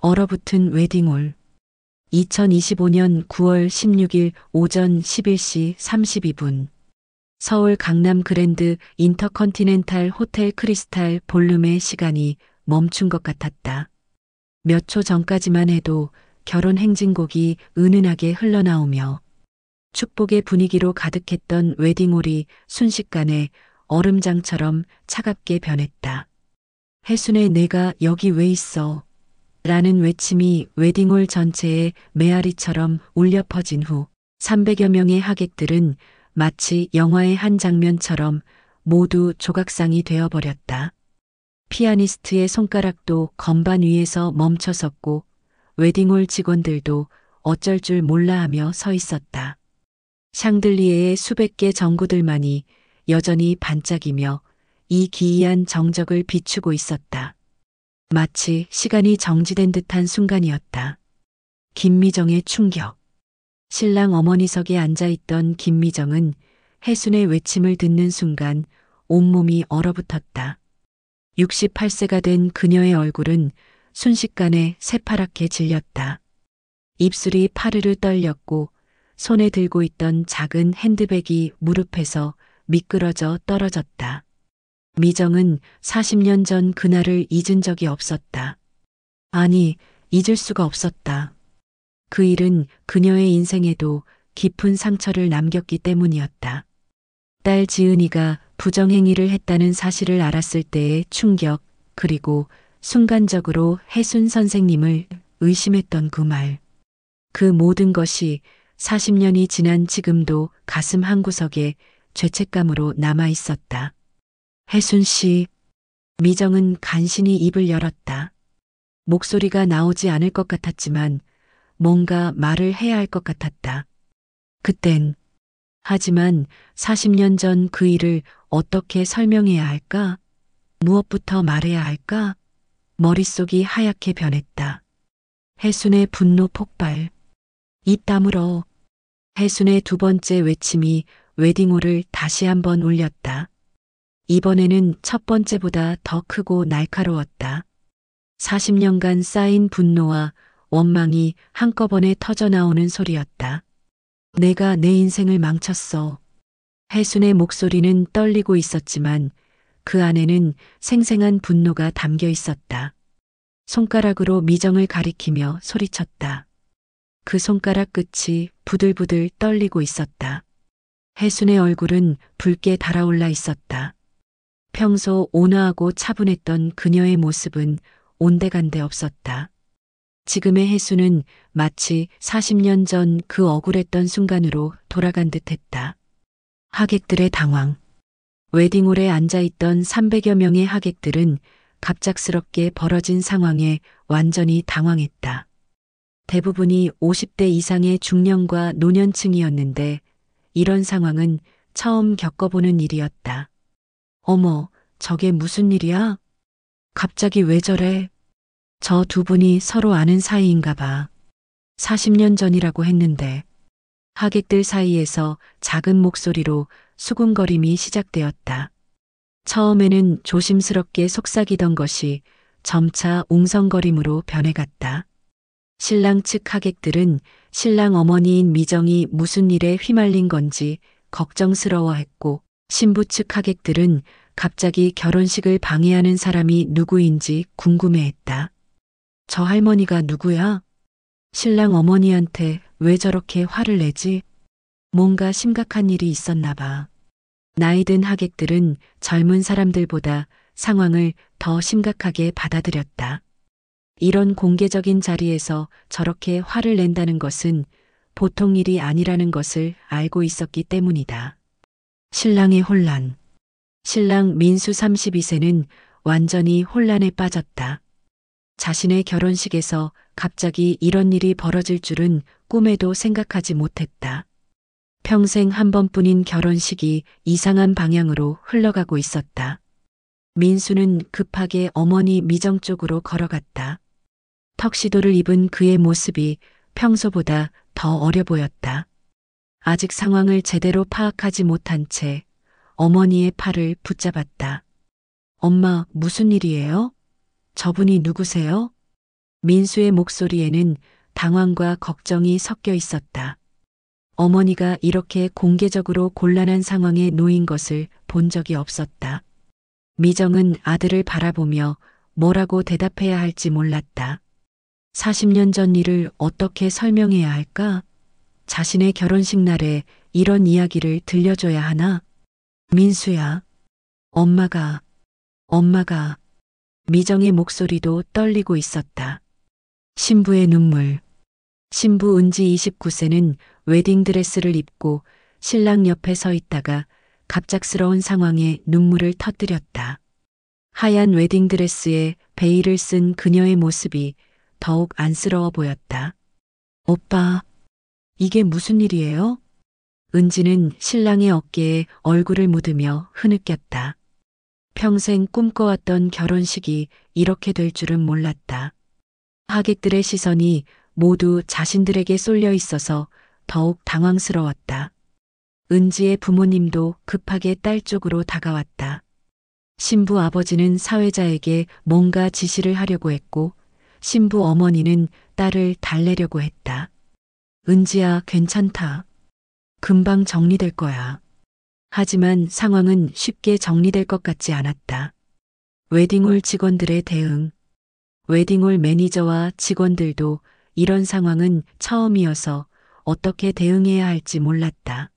얼어붙은 웨딩홀. 2025년 9월 16일 오전 11시 32분. 서울 강남 그랜드 인터컨티넨탈 호텔 크리스탈 볼룸의 시간이 멈춘 것 같았다. 몇 초 전까지만 해도 결혼 행진곡이 은은하게 흘러나오며 축복의 분위기로 가득했던 웨딩홀이 순식간에 얼음장처럼 차갑게 변했다. 혜순의 내가 여기 왜 있어? 라는 외침이 웨딩홀 전체에 메아리처럼 울려 퍼진 후 300여 명의 하객들은 마치 영화의 한 장면처럼 모두 조각상이 되어버렸다. 피아니스트의 손가락도 건반 위에서 멈춰섰고 웨딩홀 직원들도 어쩔 줄 몰라 하며 서 있었다. 샹들리에의 수백 개 전구들만이 여전히 반짝이며 이 기이한 정적을 비추고 있었다. 마치 시간이 정지된 듯한 순간이었다. 김미정의 충격. 신랑 어머니석에 앉아있던 김미정은 혜순의 외침을 듣는 순간 온몸이 얼어붙었다. 68세가 된 그녀의 얼굴은 순식간에 새파랗게 질렸다. 입술이 파르르 떨렸고 손에 들고 있던 작은 핸드백이 무릎에서 미끄러져 떨어졌다. 미정은 40년 전 그날을 잊은 적이 없었다. 아니, 잊을 수가 없었다. 그 일은 그녀의 인생에도 깊은 상처를 남겼기 때문이었다. 딸 지은이가 부정행위를 했다는 사실을 알았을 때의 충격, 그리고 순간적으로 혜순 선생님을 의심했던 그 말. 그 모든 것이 40년이 지난 지금도 가슴 한구석에 죄책감으로 남아 있었다. 혜순 씨. 미정은 간신히 입을 열었다. 목소리가 나오지 않을 것 같았지만 뭔가 말을 해야 할 것 같았다. 그땐. 하지만 40년 전 그 일을 어떻게 설명해야 할까? 무엇부터 말해야 할까? 머릿속이 하얗게 변했다. 혜순의 분노 폭발. 입 다물어. 혜순의 두 번째 외침이 웨딩홀을 다시 한번 울렸다. 이번에는 첫 번째보다 더 크고 날카로웠다. 40년간 쌓인 분노와 원망이 한꺼번에 터져나오는 소리였다. 내가 내 인생을 망쳤어. 혜순의 목소리는 떨리고 있었지만 그 안에는 생생한 분노가 담겨 있었다. 손가락으로 미정을 가리키며 소리쳤다. 그 손가락 끝이 부들부들 떨리고 있었다. 혜순의 얼굴은 붉게 달아올라 있었다. 평소 온화하고 차분했던 그녀의 모습은 온데간데 없었다. 지금의 혜순은 마치 40년 전 그 억울했던 순간으로 돌아간 듯했다. 하객들의 당황. 웨딩홀에 앉아있던 300여 명의 하객들은 갑작스럽게 벌어진 상황에 완전히 당황했다. 대부분이 50대 이상의 중년과 노년층이었는데 이런 상황은 처음 겪어보는 일이었다. 어머, 저게 무슨 일이야? 갑자기 왜 저래? 저 두 분이 서로 아는 사이인가 봐. 40년 전이라고 했는데. 하객들 사이에서 작은 목소리로 수군거림이 시작되었다. 처음에는 조심스럽게 속삭이던 것이 점차 웅성거림으로 변해갔다. 신랑 측 하객들은 신랑 어머니인 미정이 무슨 일에 휘말린 건지 걱정스러워했고, 신부 측 하객들은 갑자기 결혼식을 방해하는 사람이 누구인지 궁금해했다. 저 할머니가 누구야? 신랑 어머니한테 왜 저렇게 화를 내지? 뭔가 심각한 일이 있었나 봐. 나이든 하객들은 젊은 사람들보다 상황을 더 심각하게 받아들였다. 이런 공개적인 자리에서 저렇게 화를 낸다는 것은 보통 일이 아니라는 것을 알고 있었기 때문이다. 신랑의 혼란. 신랑 민수 32세는 완전히 혼란에 빠졌다. 자신의 결혼식에서 갑자기 이런 일이 벌어질 줄은 꿈에도 생각하지 못했다. 평생 한 번뿐인 결혼식이 이상한 방향으로 흘러가고 있었다. 민수는 급하게 어머니 미정 쪽으로 걸어갔다. 턱시도를 입은 그의 모습이 평소보다 더 어려 보였다. 아직 상황을 제대로 파악하지 못한 채 어머니의 팔을 붙잡았다. 엄마, 무슨 일이에요? 저분이 누구세요? 민수의 목소리에는 당황과 걱정이 섞여 있었다. 어머니가 이렇게 공개적으로 곤란한 상황에 놓인 것을 본 적이 없었다. 미정은 아들을 바라보며 뭐라고 대답해야 할지 몰랐다. 40년 전 일을 어떻게 설명해야 할까? 자신의 결혼식 날에 이런 이야기를 들려줘야 하나? 민수야, 엄마가. 미정의 목소리도 떨리고 있었다. 신부의 눈물. 신부 은지 29세는 웨딩드레스를 입고 신랑 옆에 서 있다가 갑작스러운 상황에 눈물을 터뜨렸다. 하얀 웨딩드레스에 베일을 쓴 그녀의 모습이 더욱 안쓰러워 보였다. 오빠, 이게 무슨 일이에요? 은지는 신랑의 어깨에 얼굴을 묻으며 흐느꼈다. 평생 꿈꿔왔던 결혼식이 이렇게 될 줄은 몰랐다. 하객들의 시선이 모두 자신들에게 쏠려 있어서 더욱 당황스러웠다. 은지의 부모님도 급하게 딸 쪽으로 다가왔다. 신부 아버지는 사회자에게 뭔가 지시를 하려고 했고, 신부 어머니는 딸을 달래려고 했다. 은지야, 괜찮다. 금방 정리될 거야. 하지만 상황은 쉽게 정리될 것 같지 않았다. 웨딩홀 직원들의 대응. 웨딩홀 매니저와 직원들도 이런 상황은 처음이어서 어떻게 대응해야 할지 몰랐다.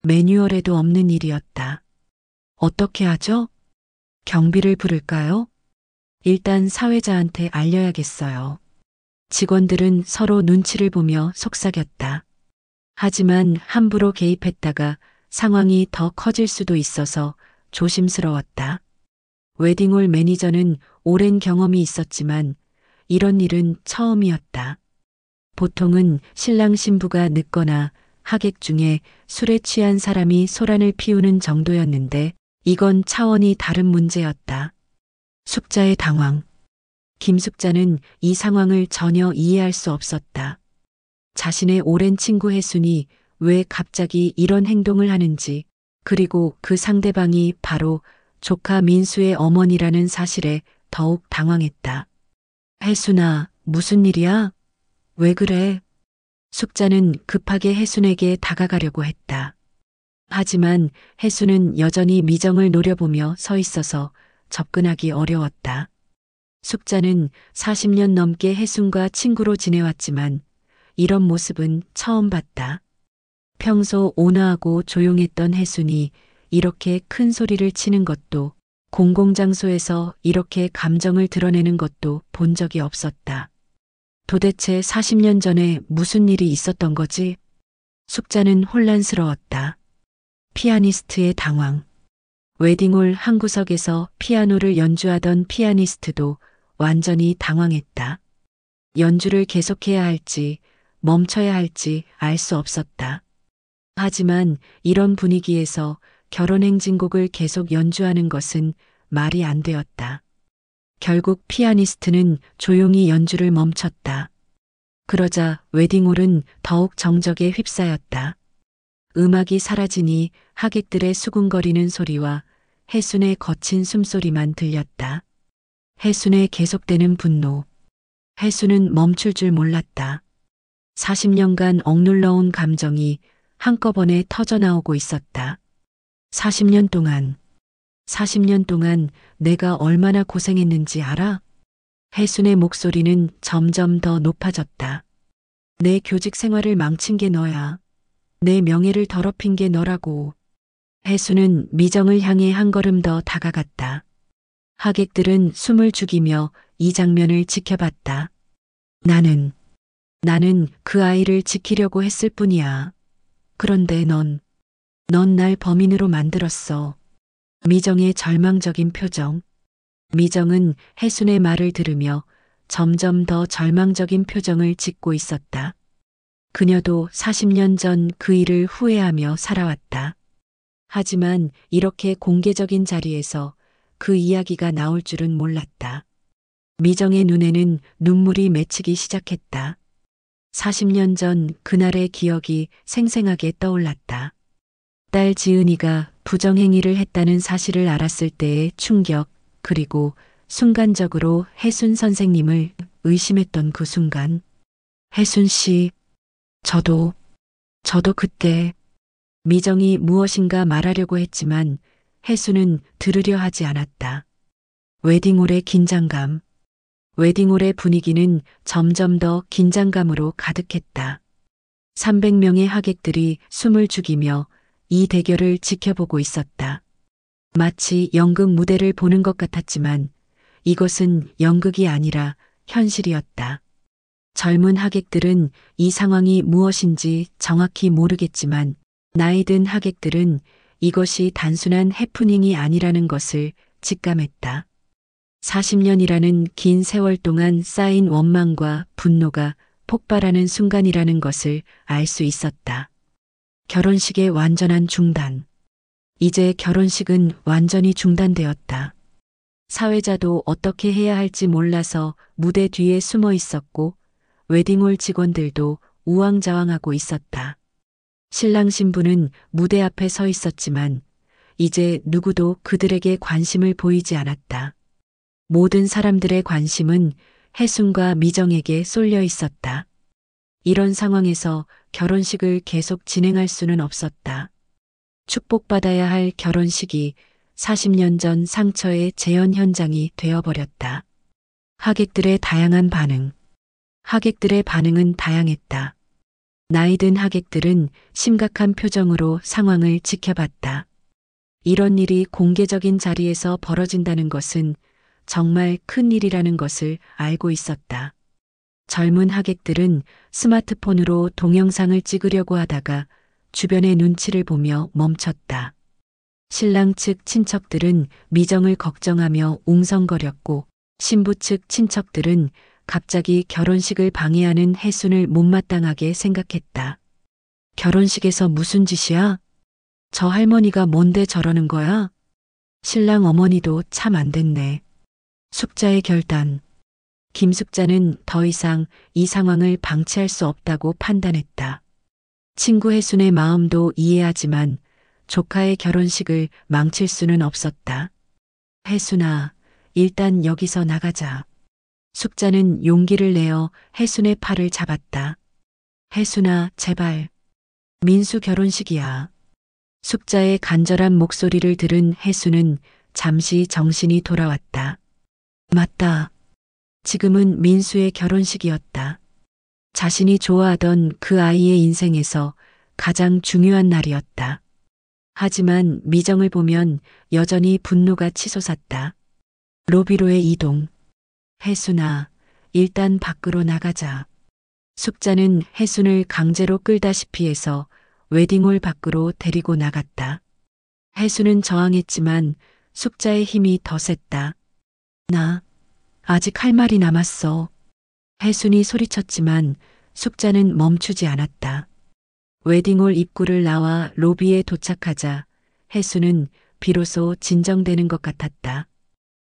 매뉴얼에도 없는 일이었다. 어떻게 하죠? 경비를 부를까요? 일단 사회자한테 알려야겠어요. 직원들은 서로 눈치를 보며 속삭였다. 하지만 함부로 개입했다가 상황이 더 커질 수도 있어서 조심스러웠다. 웨딩홀 매니저는 오랜 경험이 있었지만 이런 일은 처음이었다. 보통은 신랑 신부가 늦거나 하객 중에 술에 취한 사람이 소란을 피우는 정도였는데 이건 차원이 다른 문제였다. 숙자의 당황. 김숙자는 이 상황을 전혀 이해할 수 없었다. 자신의 오랜 친구 혜순이 왜 갑자기 이런 행동을 하는지, 그리고 그 상대방이 바로 조카 민수의 어머니라는 사실에 더욱 당황했다. 혜순아, 무슨 일이야? 왜 그래? 숙자는 급하게 혜순에게 다가가려고 했다. 하지만 혜순은 여전히 미정을 노려보며 서 있어서 접근하기 어려웠다. 숙자는 40년 넘게 혜순과 친구로 지내왔지만 이런 모습은 처음 봤다. 평소 온화하고 조용했던 혜순이 이렇게 큰 소리를 치는 것도, 공공장소에서 이렇게 감정을 드러내는 것도 본 적이 없었다. 도대체 40년 전에 무슨 일이 있었던 거지? 숙자는 혼란스러웠다. 피아니스트의 당황. 웨딩홀 한 구석에서 피아노를 연주하던 피아니스트도 완전히 당황했다. 연주를 계속해야 할지 멈춰야 할지 알 수 없었다. 하지만 이런 분위기에서 결혼행진곡을 계속 연주하는 것은 말이 안 되었다. 결국 피아니스트는 조용히 연주를 멈췄다. 그러자 웨딩홀은 더욱 정적에 휩싸였다. 음악이 사라지니 하객들의 수군거리는 소리와 혜순의 거친 숨소리만 들렸다. 혜순의 계속되는 분노. 혜순은 멈출 줄 몰랐다. 40년간 억눌러온 감정이 한꺼번에 터져나오고 있었다. 40년 동안 내가 얼마나 고생했는지 알아? 혜순의 목소리는 점점 더 높아졌다. 내 교직 생활을 망친 게 너야. 내 명예를 더럽힌 게 너라고. 혜순은 미정을 향해 한 걸음 더 다가갔다. 하객들은 숨을 죽이며 이 장면을 지켜봤다. 나는 그 아이를 지키려고 했을 뿐이야. 그런데 넌 날 범인으로 만들었어. 미정의 절망적인 표정. 미정은 혜순의 말을 들으며 점점 더 절망적인 표정을 짓고 있었다. 그녀도 40년 전 그 일을 후회하며 살아왔다. 하지만 이렇게 공개적인 자리에서 그 이야기가 나올 줄은 몰랐다. 미정의 눈에는 눈물이 맺히기 시작했다. 40년 전 그날의 기억이 생생하게 떠올랐다. 딸 지은이가 부정행위를 했다는 사실을 알았을 때의 충격, 그리고 순간적으로 혜순 선생님을 의심했던 그 순간. 혜순 씨, 저도 그때. 미정이 무엇인가 말하려고 했지만 혜순은 들으려 하지 않았다. 웨딩홀의 긴장감. 웨딩홀의 분위기는 점점 더 긴장감으로 가득했다. 300명의 하객들이 숨을 죽이며 이 대결을 지켜보고 있었다. 마치 연극 무대를 보는 것 같았지만 이것은 연극이 아니라 현실이었다. 젊은 하객들은 이 상황이 무엇인지 정확히 모르겠지만 나이 든 하객들은 이것이 단순한 해프닝이 아니라는 것을 직감했다. 40년이라는 긴 세월 동안 쌓인 원망과 분노가 폭발하는 순간이라는 것을 알 수 있었다. 결혼식의 완전한 중단. 이제 결혼식은 완전히 중단되었다. 사회자도 어떻게 해야 할지 몰라서 무대 뒤에 숨어 있었고 웨딩홀 직원들도 우왕좌왕하고 있었다. 신랑 신부는 무대 앞에 서 있었지만 이제 누구도 그들에게 관심을 보이지 않았다. 모든 사람들의 관심은 혜순과 미정에게 쏠려 있었다. 이런 상황에서 결혼식을 계속 진행할 수는 없었다. 축복받아야 할 결혼식이 40년 전 상처의 재현 현장이 되어버렸다. 하객들의 다양한 반응. 하객들의 반응은 다양했다. 나이 든 하객들은 심각한 표정으로 상황을 지켜봤다. 이런 일이 공개적인 자리에서 벌어진다는 것은 정말 큰 일이라는 것을 알고 있었다. 젊은 하객들은 스마트폰으로 동영상을 찍으려고 하다가 주변의 눈치를 보며 멈췄다. 신랑 측 친척들은 미정을 걱정하며 웅성거렸고 신부 측 친척들은 갑자기 결혼식을 방해하는 혜순을 못마땅하게 생각했다. 결혼식에서 무슨 짓이야? 저 할머니가 뭔데 저러는 거야? 신랑 어머니도 참 안 됐네. 숙자의 결단. 김숙자는 더 이상 이 상황을 방치할 수 없다고 판단했다. 친구 혜순의 마음도 이해하지만 조카의 결혼식을 망칠 수는 없었다. 혜순아, 일단 여기서 나가자. 숙자는 용기를 내어 혜순의 팔을 잡았다. 혜순아, 제발. 민수 결혼식이야. 숙자의 간절한 목소리를 들은 혜순은 잠시 정신이 돌아왔다. 맞다. 지금은 민수의 결혼식이었다. 자신이 좋아하던 그 아이의 인생에서 가장 중요한 날이었다. 하지만 미정을 보면 여전히 분노가 치솟았다. 로비로의 이동. 혜순아, 일단 밖으로 나가자. 숙자는 혜순을 강제로 끌다시피 해서 웨딩홀 밖으로 데리고 나갔다. 혜순은 저항했지만 숙자의 힘이 더 셌다. 나 아직 할 말이 남았어. 혜순이 소리쳤지만 숙자는 멈추지 않았다. 웨딩홀 입구를 나와 로비에 도착하자 혜순은 비로소 진정되는 것 같았다.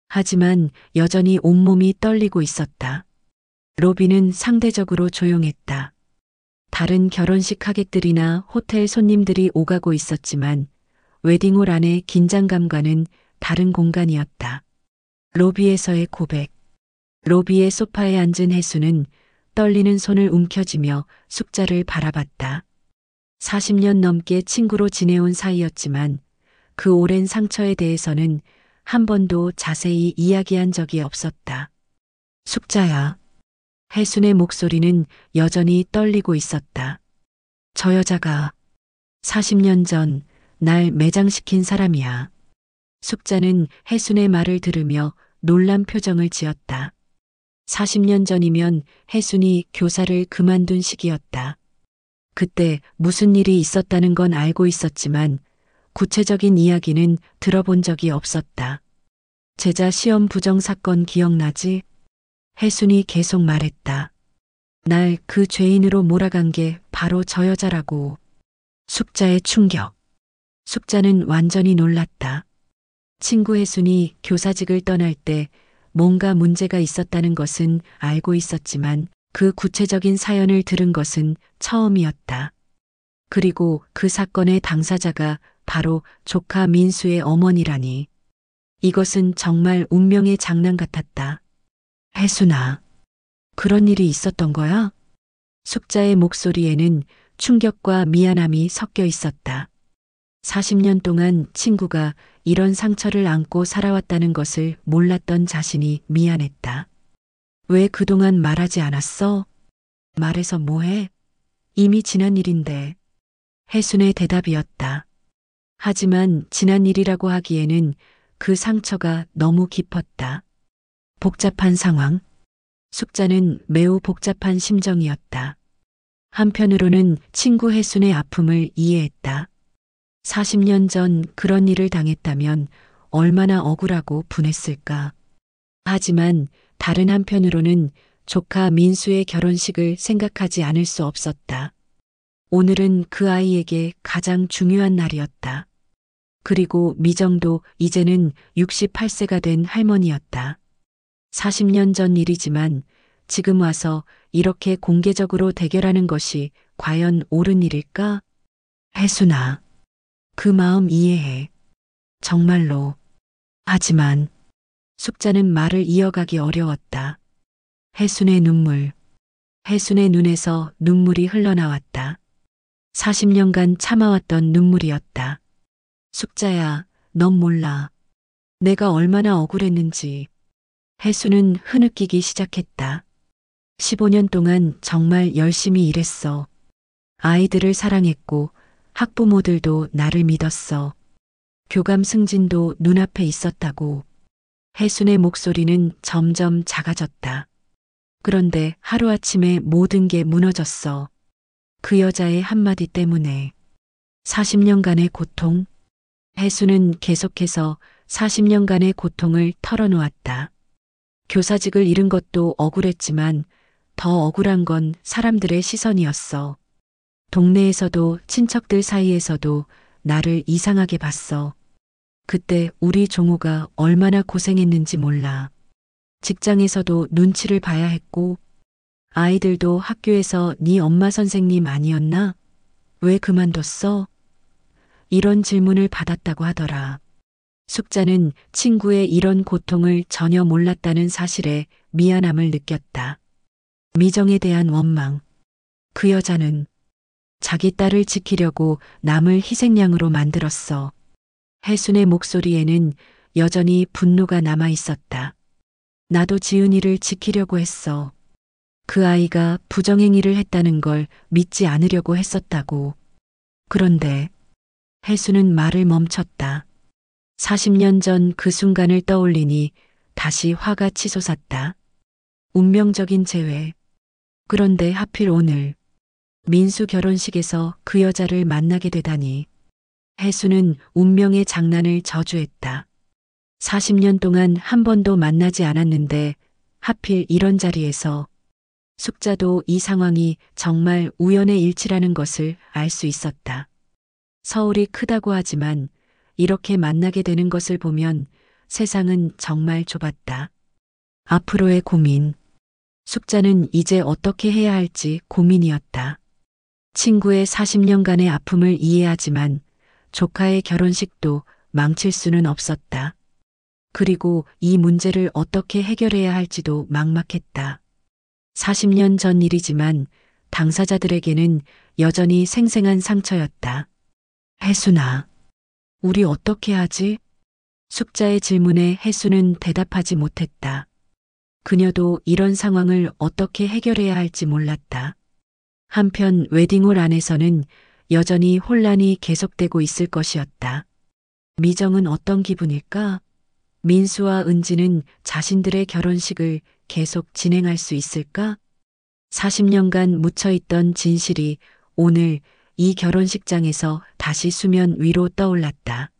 하지만 여전히 온몸이 떨리고 있었다. 로비는 상대적으로 조용했다. 다른 결혼식 하객들이나 호텔 손님들이 오가고 있었지만 웨딩홀 안의 긴장감과는 다른 공간이었다. 로비에서의 고백. 로비의 소파에 앉은 혜수는 떨리는 손을 움켜쥐며 숙자를 바라봤다. 40년 넘게 친구로 지내온 사이였지만 그 오랜 상처에 대해서는 한 번도 자세히 이야기한 적이 없었다. 숙자야. 혜순의 목소리는 여전히 떨리고 있었다. 저 여자가 40년 전 날 매장시킨 사람이야. 숙자는 혜순의 말을 들으며 놀란 표정을 지었다. 40년 전이면 혜순이 교사를 그만둔 시기였다. 그때 무슨 일이 있었다는 건 알고 있었지만 구체적인 이야기는 들어본 적이 없었다. 제자 시험 부정 사건 기억나지? 혜순이 계속 말했다. 날 그 죄인으로 몰아간 게 바로 저 여자라고. 숙자의 충격. 숙자는 완전히 놀랐다. 친구 혜순이 교사직을 떠날 때 뭔가 문제가 있었다는 것은 알고 있었지만 그 구체적인 사연을 들은 것은 처음이었다. 그리고 그 사건의 당사자가 바로 조카 민수의 어머니라니. 이것은 정말 운명의 장난 같았다. 혜순아, 그런 일이 있었던 거야? 숙자의 목소리에는 충격과 미안함이 섞여 있었다. 40년 동안 친구가 이런 상처를 안고 살아왔다는 것을 몰랐던 자신이 미안했다. 왜 그동안 말하지 않았어? 말해서 뭐해? 이미 지난 일인데. 혜순의 대답이었다. 하지만 지난 일이라고 하기에는 그 상처가 너무 깊었다. 복잡한 상황. 숙자는 매우 복잡한 심정이었다. 한편으로는 친구 혜순의 아픔을 이해했다. 40년 전 그런 일을 당했다면 얼마나 억울하고 분했을까. 하지만 다른 한편으로는 조카 민수의 결혼식을 생각하지 않을 수 없었다. 오늘은 그 아이에게 가장 중요한 날이었다. 그리고 미정도 이제는 68세가 된 할머니였다. 40년 전 일이지만 지금 와서 이렇게 공개적으로 대결하는 것이 과연 옳은 일일까? 혜순아, 그 마음 이해해. 정말로. 하지만 숙자는 말을 이어가기 어려웠다. 혜순의 눈물. 혜순의 눈에서 눈물이 흘러나왔다. 40년간 참아왔던 눈물이었다. 숙자야, 넌 몰라. 내가 얼마나 억울했는지. 혜순은 흐느끼기 시작했다. 15년 동안 정말 열심히 일했어. 아이들을 사랑했고 학부모들도 나를 믿었어. 교감 승진도 눈앞에 있었다고. 혜순의 목소리는 점점 작아졌다. 그런데 하루아침에 모든 게 무너졌어. 그 여자의 한마디 때문에. 40년간의 고통. 혜순은 계속해서 40년간의 고통을 털어놓았다. 교사직을 잃은 것도 억울했지만 더 억울한 건 사람들의 시선이었어. 동네에서도 친척들 사이에서도 나를 이상하게 봤어. 그때 우리 종호가 얼마나 고생했는지 몰라. 직장에서도 눈치를 봐야 했고, 아이들도 학교에서 네 엄마 선생님 아니었나? 왜 그만뒀어? 이런 질문을 받았다고 하더라. 숙자는 친구의 이런 고통을 전혀 몰랐다는 사실에 미안함을 느꼈다. 미정에 대한 원망. 그 여자는 자기 딸을 지키려고 남을 희생양으로 만들었어. 혜순의 목소리에는 여전히 분노가 남아 있었다. 나도 지은이를 지키려고 했어. 그 아이가 부정행위를 했다는 걸 믿지 않으려고 했었다고. 그런데 혜수는 말을 멈췄다. 40년 전 그 순간을 떠올리니 다시 화가 치솟았다. 운명적인 재회. 그런데 하필 오늘 민수 결혼식에서 그 여자를 만나게 되다니. 혜수는 운명의 장난을 저주했다. 40년 동안 한 번도 만나지 않았는데 하필 이런 자리에서. 숙자도 이 상황이 정말 우연의 일치라는 것을 알 수 있었다. 서울이 크다고 하지만 이렇게 만나게 되는 것을 보면 세상은 정말 좁았다. 앞으로의 고민. 숙자는 이제 어떻게 해야 할지 고민이었다. 친구의 40년간의 아픔을 이해하지만 조카의 결혼식도 망칠 수는 없었다. 그리고 이 문제를 어떻게 해결해야 할지도 막막했다. 40년 전 일이지만 당사자들에게는 여전히 생생한 상처였다. 혜순아, 우리 어떻게 하지? 숙자의 질문에 혜순은 대답하지 못했다. 그녀도 이런 상황을 어떻게 해결해야 할지 몰랐다. 한편 웨딩홀 안에서는 여전히 혼란이 계속되고 있을 것이었다. 미정은 어떤 기분일까? 민수와 은지는 자신들의 결혼식을 계속 진행할 수 있을까? 40년간 묻혀있던 진실이 오늘 이 결혼식장에서 다시 수면 위로 떠올랐다.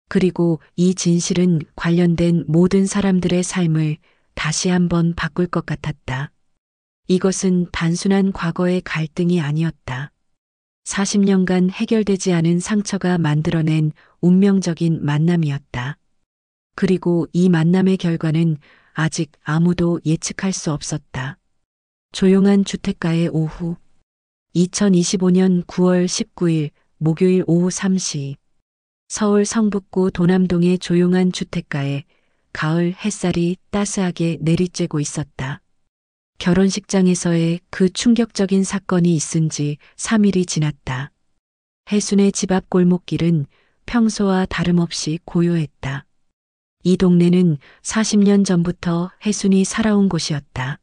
그리고 이 진실은 관련된 모든 사람들의 삶을 다시 한번 바꿀 것 같았다. 이것은 단순한 과거의 갈등이 아니었다. 40년간 해결되지 않은 상처가 만들어낸 운명적인 만남이었다. 그리고 이 만남의 결과는 아직 아무도 예측할 수 없었다. 조용한 주택가의 오후. 2025년 9월 19일 목요일 오후 3시. 서울 성북구 도남동의 조용한 주택가에 가을 햇살이 따스하게 내리쬐고 있었다. 결혼식장에서의 그 충격적인 사건이 있은 지 3일이 지났다. 혜순의 집 앞 골목길은 평소와 다름없이 고요했다. 이 동네는 40년 전부터 혜순이 살아온 곳이었다.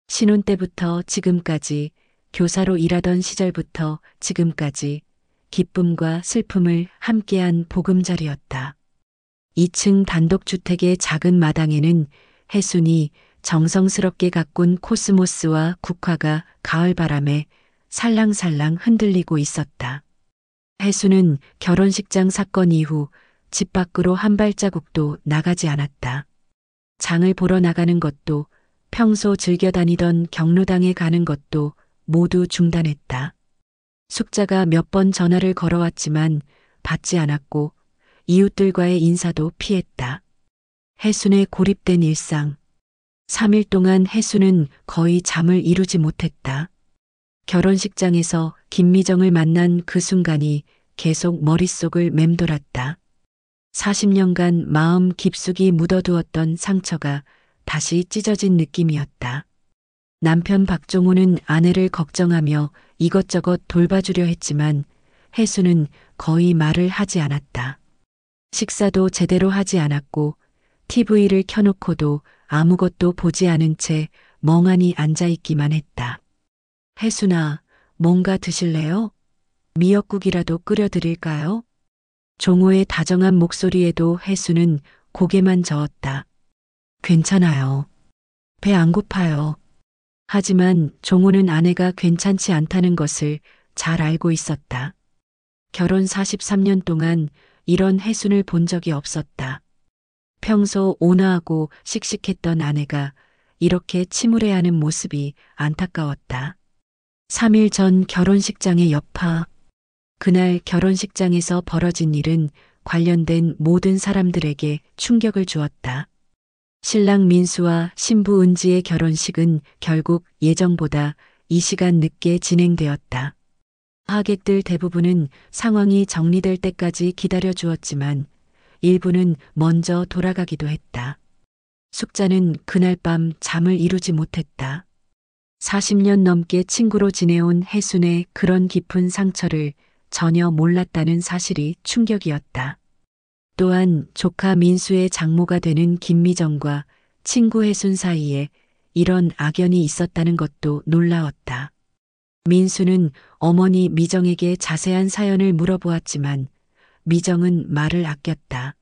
신혼 때부터 지금까지, 교사로 일하던 시절부터 지금까지 기쁨과 슬픔을 함께한 보금자리였다. 2층 단독주택의 작은 마당에는 혜순이 정성스럽게 가꾼 코스모스와 국화가 가을바람에 살랑살랑 흔들리고 있었다. 혜순은 결혼식장 사건 이후 집 밖으로 한 발자국도 나가지 않았다. 장을 보러 나가는 것도, 평소 즐겨 다니던 경로당에 가는 것도 모두 중단했다. 숙자가 몇 번 전화를 걸어왔지만 받지 않았고 이웃들과의 인사도 피했다. 혜순의 고립된 일상. 3일 동안 혜순은 거의 잠을 이루지 못했다. 결혼식장에서 김미정을 만난 그 순간이 계속 머릿속을 맴돌았다. 40년간 마음 깊숙이 묻어두었던 상처가 다시 찢어진 느낌이었다. 남편 박종호는 아내를 걱정하며 이것저것 돌봐주려 했지만 혜수는 거의 말을 하지 않았다. 식사도 제대로 하지 않았고 TV를 켜놓고도 아무것도 보지 않은 채 멍하니 앉아있기만 했다. 혜순아, 뭔가 드실래요? 미역국이라도 끓여드릴까요? 종호의 다정한 목소리에도 혜수는 고개만 저었다. 괜찮아요. 배 안 고파요. 하지만 종호는 아내가 괜찮지 않다는 것을 잘 알고 있었다. 결혼 43년 동안 이런 혜순을 본 적이 없었다. 평소 온화하고 씩씩했던 아내가 이렇게 침울해하는 모습이 안타까웠다. 3일 전 결혼식장의 여파. 그날 결혼식장에서 벌어진 일은 관련된 모든 사람들에게 충격을 주었다. 신랑 민수와 신부 은지의 결혼식은 결국 예정보다 2시간 늦게 진행되었다. 하객들 대부분은 상황이 정리될 때까지 기다려 주었지만 일부는 먼저 돌아가기도 했다. 숙자는 그날 밤 잠을 이루지 못했다. 40년 넘게 친구로 지내온 혜순의 그런 깊은 상처를 전혀 몰랐다는 사실이 충격이었다. 또한 조카 민수의 장모가 되는 김미정과 친구 혜순 사이에 이런 악연이 있었다는 것도 놀라웠다. 민수는 어머니 미정에게 자세한 사연을 물어보았지만 미정은 말을 아꼈다.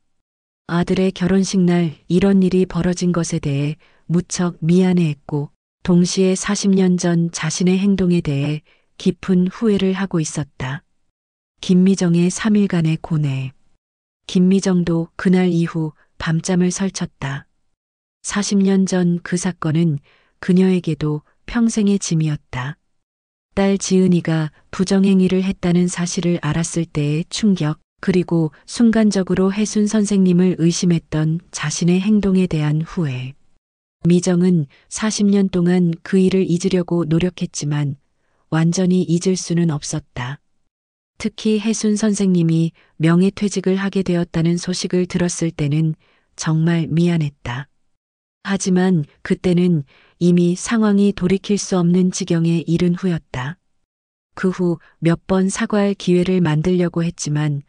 아들의 결혼식 날 이런 일이 벌어진 것에 대해 무척 미안해했고 동시에 40년 전 자신의 행동에 대해 깊은 후회를 하고 있었다. 김미정의 3일간의 고뇌. 김미정도 그날 이후 밤잠을 설쳤다. 40년 전 그 사건은 그녀에게도 평생의 짐이었다. 딸 지은이가 부정행위를 했다는 사실을 알았을 때의 충격, 그리고 순간적으로 혜순 선생님을 의심했던 자신의 행동에 대한 후회. 미정은 40년 동안 그 일을 잊으려고 노력했지만 완전히 잊을 수는 없었다. 특히 혜순 선생님이 명예퇴직을 하게 되었다는 소식을 들었을 때는 정말 미안했다. 하지만 그때는 이미 상황이 돌이킬 수 없는 지경에 이른 후였다. 그 후 몇 번 사과할 기회를 만들려고 했지만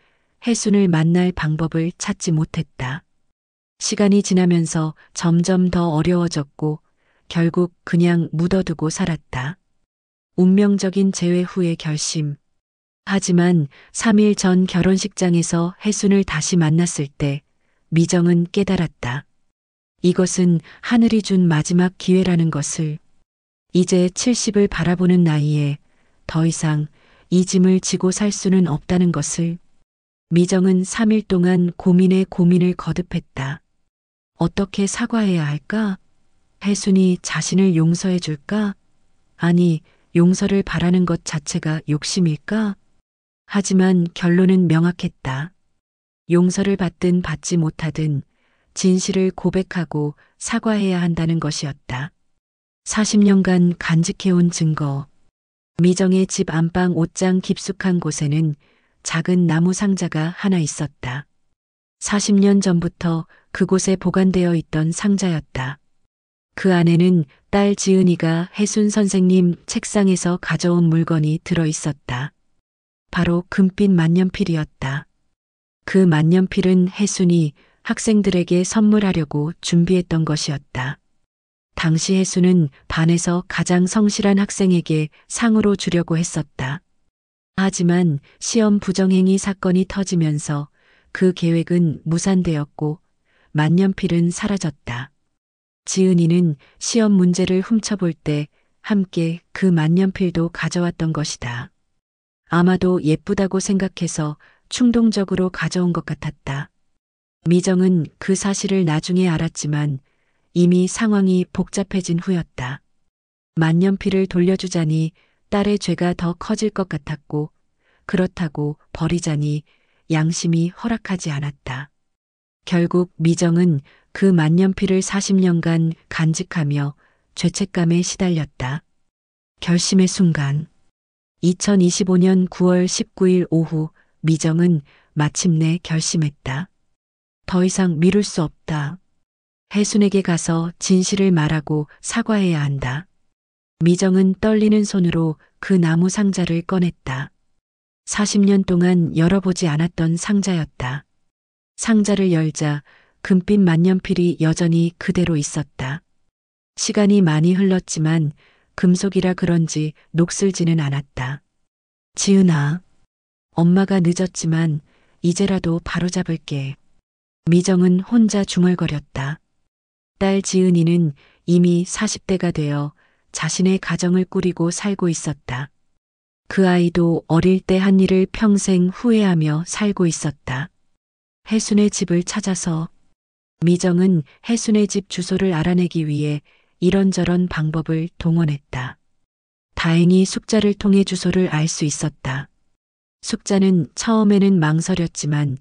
혜순을 만날 방법을 찾지 못했다. 시간이 지나면서 점점 더 어려워졌고 결국 그냥 묻어두고 살았다. 운명적인 재회 후의 결심. 하지만 3일 전 결혼식장에서 혜순을 다시 만났을 때 미정은 깨달았다. 이것은 하늘이 준 마지막 기회라는 것을. 이제 70을 바라보는 나이에 더 이상 이 짐을 지고 살 수는 없다는 것을. 미정은 3일 동안 고민에 고민을 거듭했다. 어떻게 사과해야 할까? 혜순이 자신을 용서해 줄까? 아니, 용서를 바라는 것 자체가 욕심일까? 하지만 결론은 명확했다. 용서를 받든 받지 못하든 진실을 고백하고 사과해야 한다는 것이었다. 40년간 간직해온 증거. 미정의 집 안방 옷장 깊숙한 곳에는 작은 나무 상자가 하나 있었다. 40년 전부터 그곳에 보관되어 있던 상자였다. 그 안에는 딸 지은이가 혜순 선생님 책상에서 가져온 물건이 들어 있었다. 바로 금빛 만년필이었다. 그 만년필은 혜순이 학생들에게 선물하려고 준비했던 것이었다. 당시 혜순은 반에서 가장 성실한 학생에게 상으로 주려고 했었다. 하지만 시험 부정행위 사건이 터지면서 그 계획은 무산되었고 만년필은 사라졌다. 지은이는 시험 문제를 훔쳐볼 때 함께 그 만년필도 가져왔던 것이다. 아마도 예쁘다고 생각해서 충동적으로 가져온 것 같았다. 미정은 그 사실을 나중에 알았지만 이미 상황이 복잡해진 후였다. 만년필을 돌려주자니 딸의 죄가 더 커질 것 같았고 그렇다고 버리자니 양심이 허락하지 않았다. 결국 미정은 그 만년필을 40년간 간직하며 죄책감에 시달렸다. 결심의 순간. 2025년 9월 19일 오후 미정은 마침내 결심했다. 더 이상 미룰 수 없다. 혜순에게 가서 진실을 말하고 사과해야 한다. 미정은 떨리는 손으로 그 나무 상자를 꺼냈다. 40년 동안 열어보지 않았던 상자였다. 상자를 열자 금빛 만년필이 여전히 그대로 있었다. 시간이 많이 흘렀지만 금속이라 그런지 녹슬지는 않았다. 지은아, 엄마가 늦었지만 이제라도 바로잡을게. 미정은 혼자 중얼거렸다. 딸 지은이는 이미 40대가 되어 자신의 가정을 꾸리고 살고 있었다. 그 아이도 어릴 때 한 일을 평생 후회하며 살고 있었다. 혜순의 집을 찾아서. 미정은 혜순의 집 주소를 알아내기 위해 이런저런 방법을 동원했다. 다행히 숙자를 통해 주소를 알 수 있었다. 숙자는 처음에는 망설였지만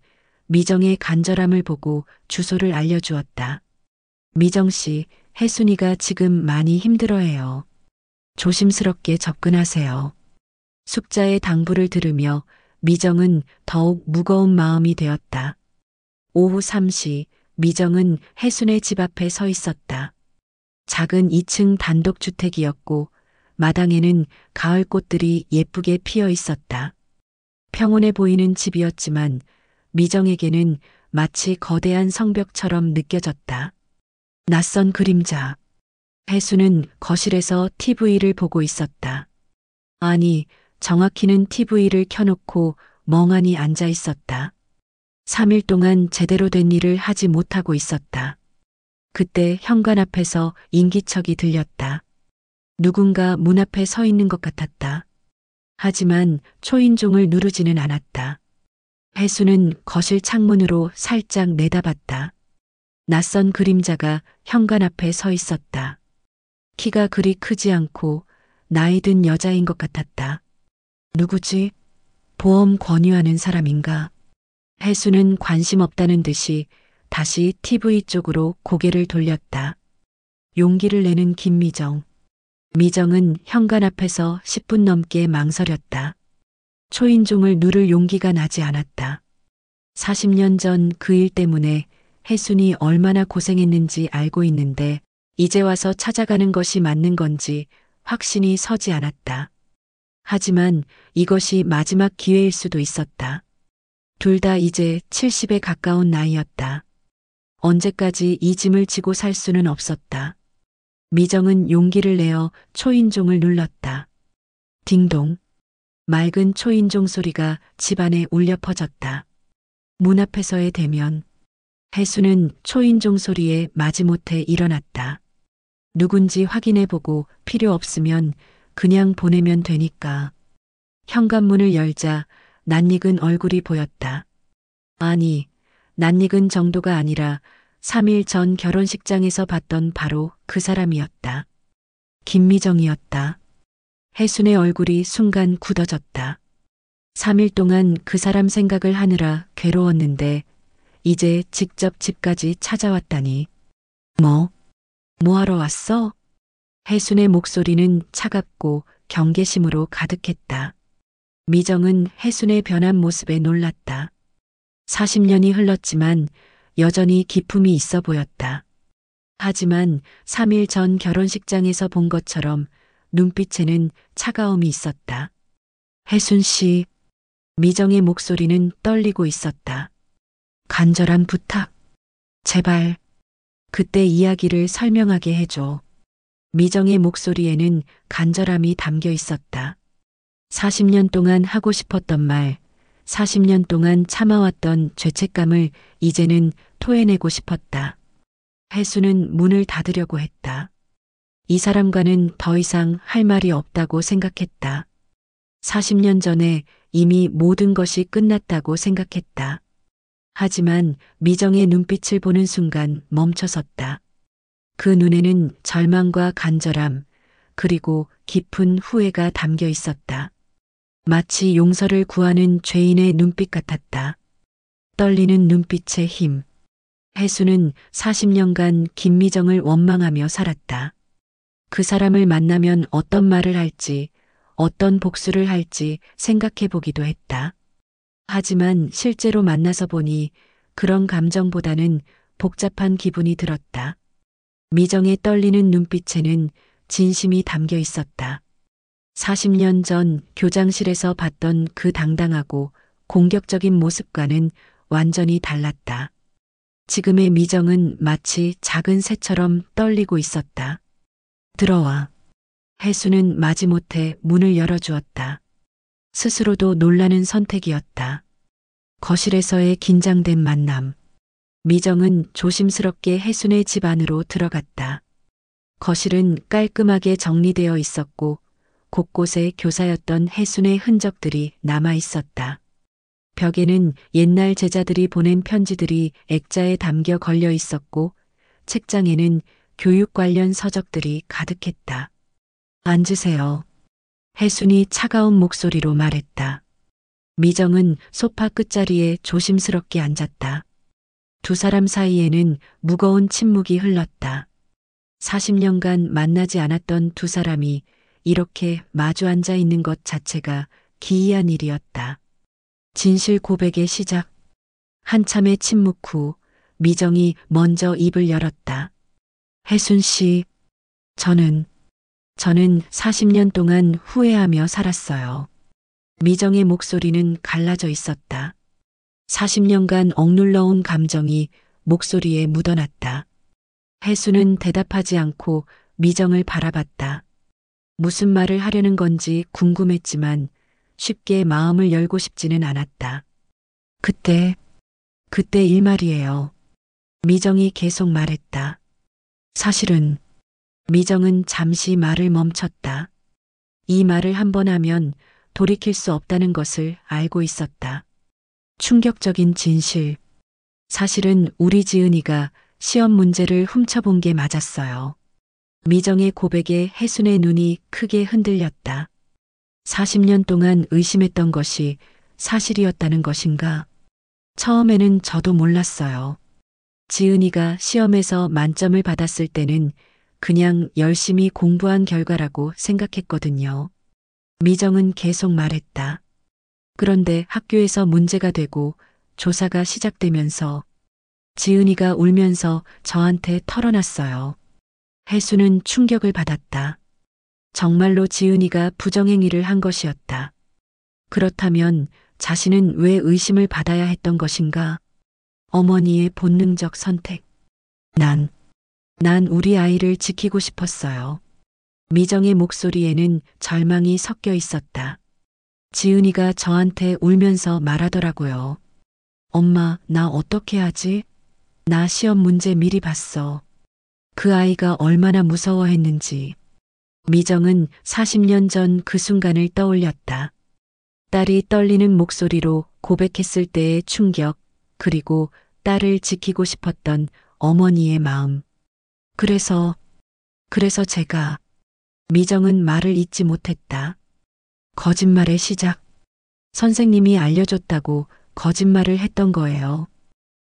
미정의 간절함을 보고 주소를 알려주었다. 미정 씨, 혜순이가 지금 많이 힘들어해요. 조심스럽게 접근하세요. 숙자의 당부를 들으며 미정은 더욱 무거운 마음이 되었다. 오후 3시 미정은 혜순의 집 앞에 서 있었다. 작은 2층 단독주택이었고 마당에는 가을 꽃들이 예쁘게 피어 있었다. 평온해 보이는 집이었지만 미정에게는 마치 거대한 성벽처럼 느껴졌다. 낯선 그림자. 혜수는 거실에서 TV를 보고 있었다. 아니, 정확히는 TV를 켜놓고 멍하니 앉아 있었다. 3일 동안 제대로 된 일을 하지 못하고 있었다. 그때 현관 앞에서 인기척이 들렸다. 누군가 문 앞에 서 있는 것 같았다. 하지만 초인종을 누르지는 않았다. 혜수는 거실 창문으로 살짝 내다봤다. 낯선 그림자가 현관 앞에 서 있었다. 키가 그리 크지 않고 나이 든 여자인 것 같았다. 누구지? 보험 권유하는 사람인가? 혜수는 관심 없다는 듯이 다시 TV 쪽으로 고개를 돌렸다. 용기를 내는 김미정. 미정은 현관 앞에서 10분 넘게 망설였다. 초인종을 누를 용기가 나지 않았다. 40년 전 그 일 때문에 혜순이 얼마나 고생했는지 알고 있는데 이제 와서 찾아가는 것이 맞는 건지 확신이 서지 않았다. 하지만 이것이 마지막 기회일 수도 있었다. 둘 다 이제 70에 가까운 나이였다. 언제까지 이 짐을 지고 살 수는 없었다. 미정은 용기를 내어 초인종을 눌렀다. 딩동. 맑은 초인종 소리가 집안에 울려 퍼졌다. 문 앞에서의 대면. 혜수는 초인종 소리에 마지못해 일어났다. 누군지 확인해보고 필요 없으면 그냥 보내면 되니까. 현관문을 열자 낯익은 얼굴이 보였다. 아니, 낯익은 정도가 아니라 3일 전 결혼식장에서 봤던 바로 그 사람이었다. 김미정이었다. 혜순의 얼굴이 순간 굳어졌다. 3일 동안 그 사람 생각을 하느라 괴로웠는데 이제 직접 집까지 찾아왔다니. 뭐 하러 왔어? 혜순의 목소리는 차갑고 경계심으로 가득했다. 미정은 혜순의 변한 모습에 놀랐다. 40년이 흘렀지만 여전히 기품이 있어 보였다. 하지만 3일 전 결혼식장에서 본 것처럼 눈빛에는 차가움이 있었다. 혜순 씨, 미정의 목소리는 떨리고 있었다. 간절한 부탁. 제발, 그때 이야기를 설명하게 해줘. 미정의 목소리에는 간절함이 담겨 있었다. 40년 동안 하고 싶었던 말, 40년 동안 참아왔던 죄책감을 이제는 토해내고 싶었다. 혜수는 문을 닫으려고 했다. 이 사람과는 더 이상 할 말이 없다고 생각했다. 40년 전에 이미 모든 것이 끝났다고 생각했다. 하지만 미정의 눈빛을 보는 순간 멈춰섰다. 그 눈에는 절망과 간절함, 그리고 깊은 후회가 담겨 있었다. 마치 용서를 구하는 죄인의 눈빛 같았다. 떨리는 눈빛의 힘. 혜수는 40년간 김미정을 원망하며 살았다. 그 사람을 만나면 어떤 말을 할지, 어떤 복수를 할지 생각해 보기도 했다. 하지만 실제로 만나서 보니 그런 감정보다는 복잡한 기분이 들었다. 미정의 떨리는 눈빛에는 진심이 담겨 있었다. 40년 전 교장실에서 봤던 그 당당하고 공격적인 모습과는 완전히 달랐다. 지금의 미정은 마치 작은 새처럼 떨리고 있었다. 들어와. 혜수는 마지못해 문을 열어주었다. 스스로도 놀라는 선택이었다. 거실에서의 긴장된 만남. 미정은 조심스럽게 혜순의 집 안으로 들어갔다. 거실은 깔끔하게 정리되어 있었고 곳곳에 교사였던 혜순의 흔적들이 남아 있었다. 벽에는 옛날 제자들이 보낸 편지들이 액자에 담겨 걸려 있었고 책장에는 교육 관련 서적들이 가득했다. 앉으세요. 혜순이 차가운 목소리로 말했다. 미정은 소파 끝자리에 조심스럽게 앉았다. 두 사람 사이에는 무거운 침묵이 흘렀다. 40년간 만나지 않았던 두 사람이 이렇게 마주 앉아 있는 것 자체가 기이한 일이었다. 진실 고백의 시작. 한참의 침묵 후 미정이 먼저 입을 열었다. 혜순 씨, 저는 40년 동안 후회하며 살았어요. 미정의 목소리는 갈라져 있었다. 40년간 억눌러온 감정이 목소리에 묻어났다. 혜수는 대답하지 않고 미정을 바라봤다. 무슨 말을 하려는 건지 궁금했지만 쉽게 마음을 열고 싶지는 않았다. 그때 일 말이에요. 미정이 계속 말했다. 사실은 미정은 잠시 말을 멈췄다. 이 말을 한 번 하면 돌이킬 수 없다는 것을 알고 있었다. 충격적인 진실. 사실은 우리 지은이가 시험 문제를 훔쳐본 게 맞았어요. 미정의 고백에 혜순의 눈이 크게 흔들렸다. 40년 동안 의심했던 것이 사실이었다는 것인가? 처음에는 저도 몰랐어요. 지은이가 시험에서 만점을 받았을 때는 그냥 열심히 공부한 결과라고 생각했거든요. 미정은 계속 말했다. 그런데 학교에서 문제가 되고 조사가 시작되면서 지은이가 울면서 저한테 털어놨어요. 혜수는 충격을 받았다. 정말로 지은이가 부정행위를 한 것이었다. 그렇다면 자신은 왜 의심을 받아야 했던 것인가? 어머니의 본능적 선택. 난 우리 아이를 지키고 싶었어요. 미정의 목소리에는 절망이 섞여 있었다. 지은이가 저한테 울면서 말하더라고요. 엄마, 나 어떻게 하지? 나 시험 문제 미리 봤어. 그 아이가 얼마나 무서워했는지. 미정은 40년 전 그 순간을 떠올렸다. 딸이 떨리는 목소리로 고백했을 때의 충격, 그리고 딸을 지키고 싶었던 어머니의 마음. 그래서 제가 미정은 말을 잇지 못했다. 거짓말의 시작. 선생님이 알려줬다고 거짓말을 했던 거예요.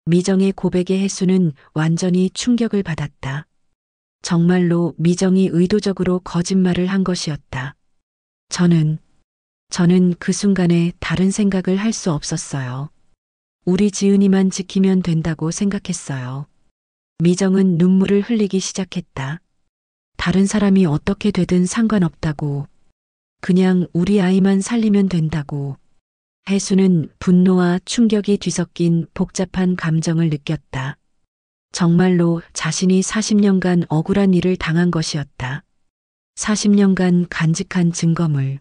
미정의 고백의 혜수는 완전히 충격을 받았다. 정말로 미정이 의도적으로 거짓말을 한 것이었다. 저는 그 순간에 다른 생각을 할 수 없었어요. 우리 지은이만 지키면 된다고 생각했어요. 미정은 눈물을 흘리기 시작했다. 다른 사람이 어떻게 되든 상관없다고. 그냥 우리 아이만 살리면 된다고. 혜수는 분노와 충격이 뒤섞인 복잡한 감정을 느꼈다. 정말로 자신이 40년간 억울한 일을 당한 것이었다. 40년간 간직한 증거물.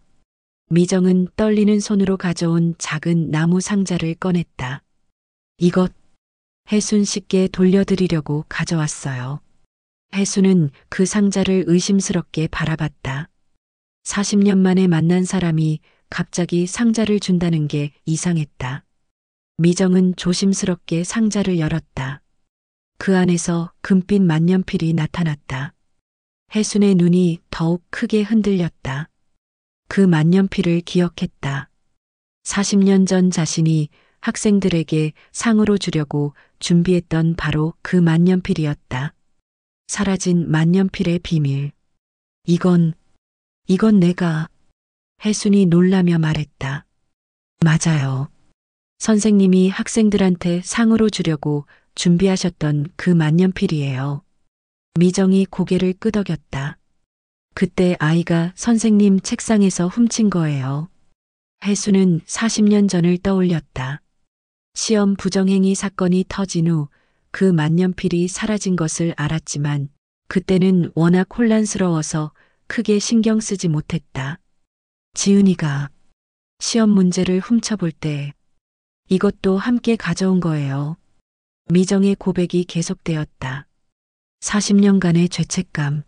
미정은 떨리는 손으로 가져온 작은 나무 상자를 꺼냈다. 이것, 혜순 씨께 돌려드리려고 가져왔어요. 혜순은 그 상자를 의심스럽게 바라봤다. 40년 만에 만난 사람이 갑자기 상자를 준다는 게 이상했다. 미정은 조심스럽게 상자를 열었다. 그 안에서 금빛 만년필이 나타났다. 혜순의 눈이 더욱 크게 흔들렸다. 그 만년필을 기억했다. 40년 전 자신이 학생들에게 상으로 주려고 준비했던 바로 그 만년필이었다. 사라진 만년필의 비밀. 이건 내가. 혜순이 놀라며 말했다. 맞아요. 선생님이 학생들한테 상으로 주려고 준비하셨던 그 만년필이에요. 미정이 고개를 끄덕였다. 그때 아이가 선생님 책상에서 훔친 거예요. 혜수는 40년 전을 떠올렸다. 시험 부정행위 사건이 터진 후 그 만년필이 사라진 것을 알았지만 그때는 워낙 혼란스러워서 크게 신경 쓰지 못했다. 지은이가 시험 문제를 훔쳐볼 때 이것도 함께 가져온 거예요. 미정의 고백이 계속되었다. 40년간의 죄책감.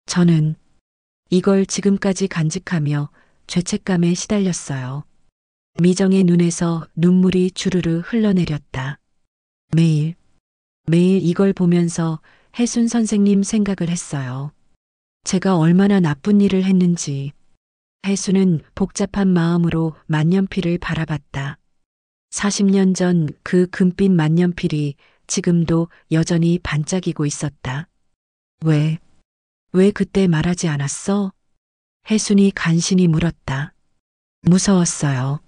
저는 이걸 지금까지 간직하며 죄책감에 시달렸어요. 미정의 눈에서 눈물이 주르르 흘러내렸다. 매일 이걸 보면서 혜순 선생님 생각을 했어요. 제가 얼마나 나쁜 일을 했는지. 혜순은 복잡한 마음으로 만년필을 바라봤다. 40년 전 그 금빛 만년필이 지금도 여전히 반짝이고 있었다. 왜 그때 말하지 않았어? 혜순이 간신히 물었다. 무서웠어요.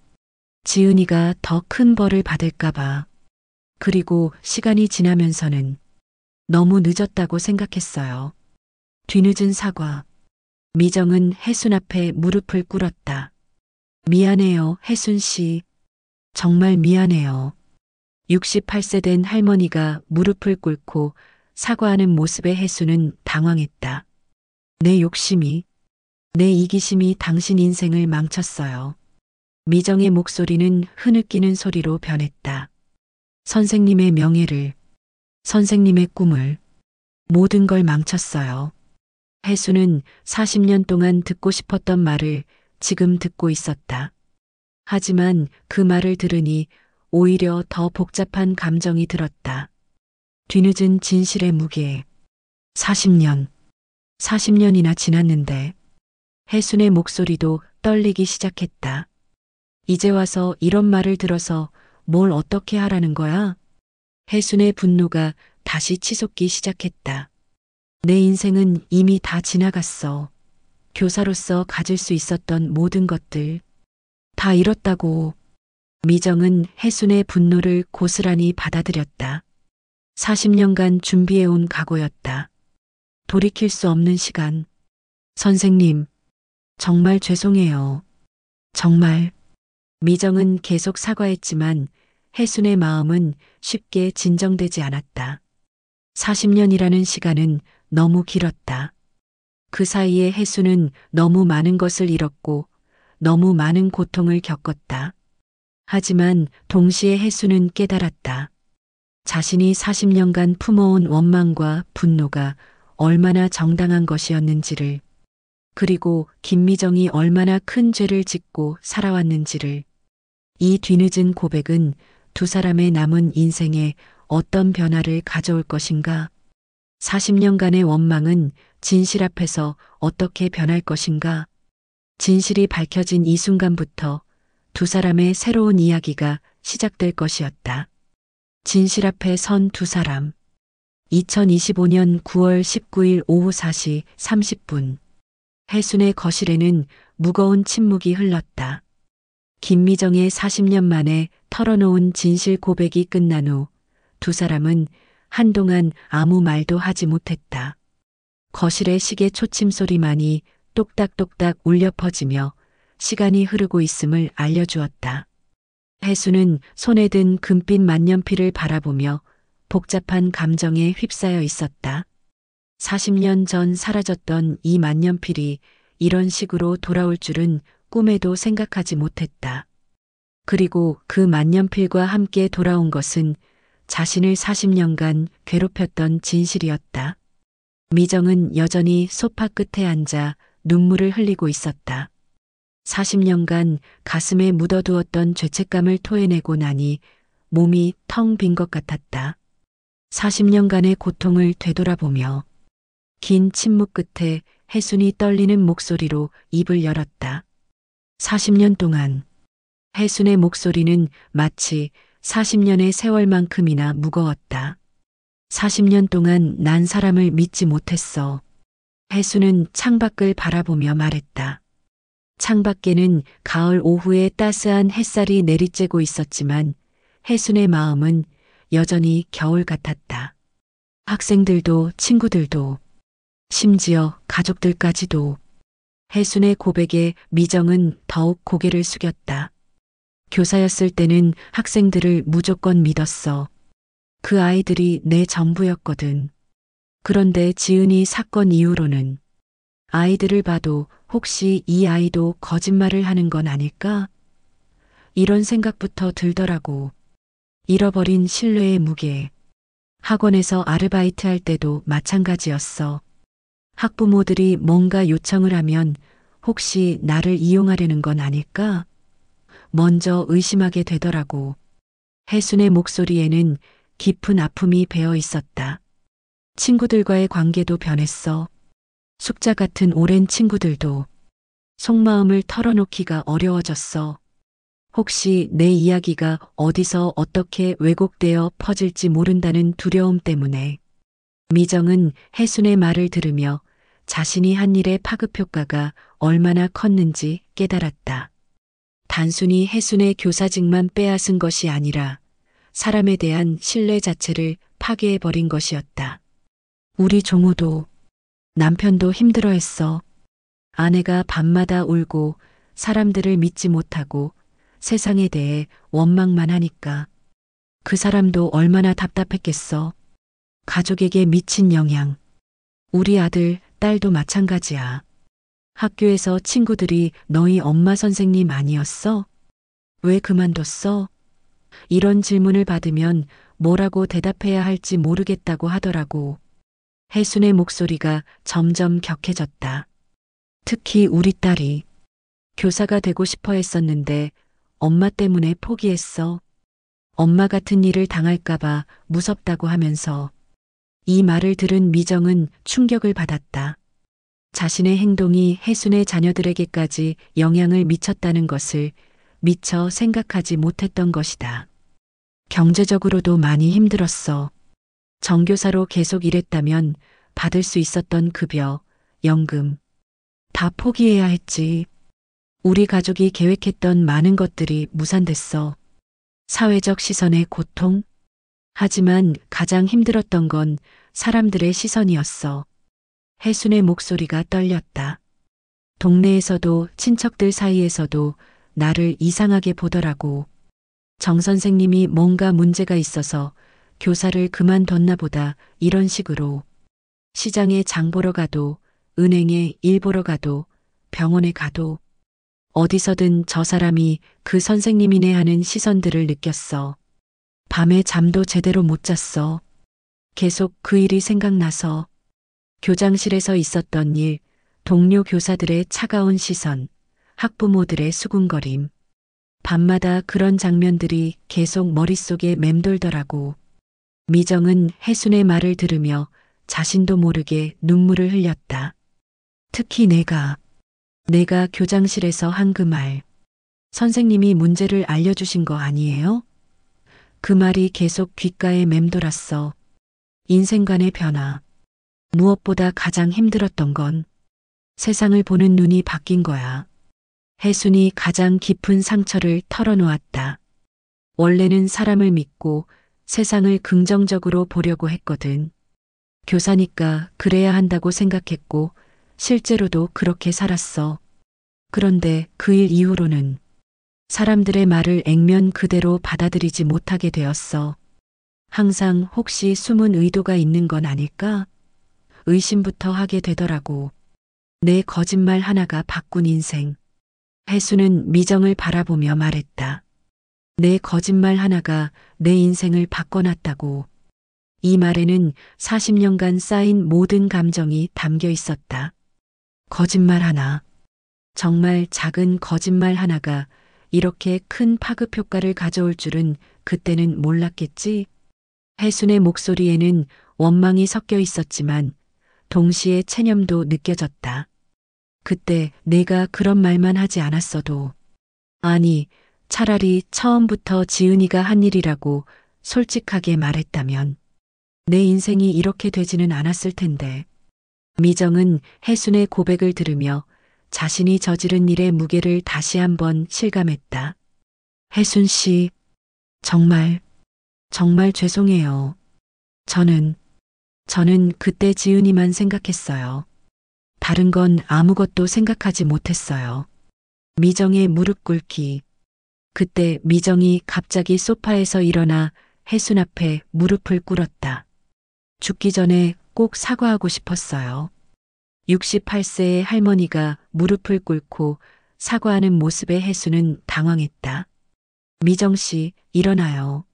지은이가 더 큰 벌을 받을까봐. 그리고 시간이 지나면서는 너무 늦었다고 생각했어요. 뒤늦은 사과. 미정은 혜순 앞에 무릎을 꿇었다. 미안해요, 혜순 씨. 정말 미안해요. 68세 된 할머니가 무릎을 꿇고 사과하는 모습에 혜순은 당황했다. 내 욕심이, 내 이기심이 당신 인생을 망쳤어요. 미정의 목소리는 흐느끼는 소리로 변했다. 선생님의 명예를, 선생님의 꿈을, 모든 걸 망쳤어요. 혜수는 40년 동안 듣고 싶었던 말을 지금 듣고 있었다. 하지만 그 말을 들으니 오히려 더 복잡한 감정이 들었다. 뒤늦은 진실의 무게. 40년. 40년이나 지났는데 혜순의 목소리도 떨리기 시작했다. 이제 와서 이런 말을 들어서 뭘 어떻게 하라는 거야? 혜순의 분노가 다시 치솟기 시작했다. 내 인생은 이미 다 지나갔어. 교사로서 가질 수 있었던 모든 것들 다 잃었다고. 미정은 혜순의 분노를 고스란히 받아들였다. 40년간 준비해온 각오였다. 돌이킬 수 없는 시간. 선생님, 정말 죄송해요. 정말. 미정은 계속 사과했지만 혜순의 마음은 쉽게 진정되지 않았다. 40년이라는 시간은 너무 길었다. 그 사이에 혜순은 너무 많은 것을 잃었고 너무 많은 고통을 겪었다. 하지만 동시에 혜순은 깨달았다. 자신이 40년간 품어온 원망과 분노가 얼마나 정당한 것이었는지를, 그리고 김미정이 얼마나 큰 죄를 짓고 살아왔는지를. 이 뒤늦은 고백은 두 사람의 남은 인생에 어떤 변화를 가져올 것인가? 40년간의 원망은 진실 앞에서 어떻게 변할 것인가? 진실이 밝혀진 이 순간부터 두 사람의 새로운 이야기가 시작될 것이었다. 진실 앞에 선 두 사람. 2025년 9월 19일 오후 4시 30분. 혜순의 거실에는 무거운 침묵이 흘렀다. 김미정의 40년 만에 털어놓은 진실 고백이 끝난 후 두 사람은 한동안 아무 말도 하지 못했다. 거실의 시계 초침 소리만이 똑딱똑딱 울려 퍼지며 시간이 흐르고 있음을 알려주었다. 혜수는 손에 든 금빛 만년필을 바라보며 복잡한 감정에 휩싸여 있었다. 40년 전 사라졌던 이 만년필이 이런 식으로 돌아올 줄은 꿈에도 생각하지 못했다. 그리고 그 만년필과 함께 돌아온 것은 자신을 40년간 괴롭혔던 진실이었다. 미정은 여전히 소파 끝에 앉아 눈물을 흘리고 있었다. 40년간 가슴에 묻어두었던 죄책감을 토해내고 나니 몸이 텅 빈 것 같았다. 40년간의 고통을 되돌아보며 긴 침묵 끝에 혜순이 떨리는 목소리로 입을 열었다. 40년 동안. 혜순의 목소리는 마치 40년의 세월만큼이나 무거웠다. 40년 동안 난 사람을 믿지 못했어. 혜순은 창밖을 바라보며 말했다. 창밖에는 가을 오후에 따스한 햇살이 내리쬐고 있었지만 혜순의 마음은 여전히 겨울 같았다. 학생들도 친구들도 심지어 가족들까지도. 혜순의 고백에 미정은 더욱 고개를 숙였다. 교사였을 때는 학생들을 무조건 믿었어. 그 아이들이 내 전부였거든. 그런데 지은이 사건 이후로는 아이들을 봐도 혹시 이 아이도 거짓말을 하는 건 아닐까? 이런 생각부터 들더라고. 잃어버린 신뢰의 무게. 학원에서 아르바이트 할 때도 마찬가지였어. 학부모들이 뭔가 요청을 하면 혹시 나를 이용하려는 건 아닐까? 먼저 의심하게 되더라고. 혜순의 목소리에는 깊은 아픔이 배어 있었다. 친구들과의 관계도 변했어. 숙자 같은 오랜 친구들도. 속마음을 털어놓기가 어려워졌어. 혹시 내 이야기가 어디서 어떻게 왜곡되어 퍼질지 모른다는 두려움 때문에. 미정은 혜순의 말을 들으며 자신이 한 일의 파급 효과가 얼마나 컸는지 깨달았다. 단순히 혜순의 교사직만 빼앗은 것이 아니라 사람에 대한 신뢰 자체를 파괴해버린 것이었다. 우리 종우도 남편도 힘들어했어. 아내가 밤마다 울고 사람들을 믿지 못하고 세상에 대해 원망만 하니까 그 사람도 얼마나 답답했겠어. 가족에게 미친 영향. 우리 아들, 딸도 마찬가지야. 학교에서 친구들이 너희 엄마 선생님 아니었어? 왜 그만뒀어? 이런 질문을 받으면 뭐라고 대답해야 할지 모르겠다고 하더라고. 혜순의 목소리가 점점 격해졌다. 특히 우리 딸이 교사가 되고 싶어 했었는데 엄마 때문에 포기했어. 엄마 같은 일을 당할까봐 무섭다고 하면서 이 말을 들은 미정은 충격을 받았다. 자신의 행동이 혜순의 자녀들에게까지 영향을 미쳤다는 것을 미처 생각하지 못했던 것이다. 경제적으로도 많이 힘들었어. 정교사로 계속 일했다면 받을 수 있었던 급여, 연금 다 포기해야 했지. 우리 가족이 계획했던 많은 것들이 무산됐어. 사회적 시선의 고통? 하지만 가장 힘들었던 건 사람들의 시선이었어. 혜순의 목소리가 떨렸다. 동네에서도 친척들 사이에서도 나를 이상하게 보더라고. 정 선생님이 뭔가 문제가 있어서 교사를 그만뒀나 보다 이런 식으로. 시장에 장 보러 가도 은행에 일 보러 가도 병원에 가도 어디서든 저 사람이 그 선생님이네 하는 시선들을 느꼈어. 밤에 잠도 제대로 못 잤어. 계속 그 일이 생각나서 교장실에서 있었던 일, 동료 교사들의 차가운 시선, 학부모들의 수군거림. 밤마다 그런 장면들이 계속 머릿속에 맴돌더라고. 미정은 혜순의 말을 들으며 자신도 모르게 눈물을 흘렸다. 특히 내가 교장실에서 한 그 말. 선생님이 문제를 알려주신 거 아니에요? 그 말이 계속 귓가에 맴돌았어. 인생관의 변화. 무엇보다 가장 힘들었던 건 세상을 보는 눈이 바뀐 거야. 혜순이 가장 깊은 상처를 털어놓았다. 원래는 사람을 믿고 세상을 긍정적으로 보려고 했거든. 교사니까 그래야 한다고 생각했고 실제로도 그렇게 살았어. 그런데 그 일 이후로는 사람들의 말을 액면 그대로 받아들이지 못하게 되었어. 항상 혹시 숨은 의도가 있는 건 아닐까? 의심부터 하게 되더라고. 내 거짓말 하나가 바꾼 인생. 혜수는 미정을 바라보며 말했다. 내 거짓말 하나가 내 인생을 바꿔놨다고. 이 말에는 40년간 쌓인 모든 감정이 담겨 있었다. 거짓말 하나. 정말 작은 거짓말 하나가 이렇게 큰 파급 효과를 가져올 줄은 그때는 몰랐겠지. 혜순의 목소리에는 원망이 섞여 있었지만 동시에 체념도 느껴졌다. 그때 내가 그런 말만 하지 않았어도, 아니, 차라리 처음부터 지은이가 한 일이라고 솔직하게 말했다면 내 인생이 이렇게 되지는 않았을 텐데. 미정은 혜순의 고백을 들으며 자신이 저지른 일의 무게를 다시 한번 실감했다. 혜순 씨, 정말 죄송해요. 저는 그때 지은이만 생각했어요. 다른 건 아무것도 생각하지 못했어요. 미정의 무릎 꿇기. 그때 미정이 갑자기 소파에서 일어나 혜순 앞에 무릎을 꿇었다. 죽기 전에 꼭 사과하고 싶었어요. 68세의 할머니가 무릎을 꿇고 사과하는 모습에 혜순은 당황했다. 미정 씨, 일어나요.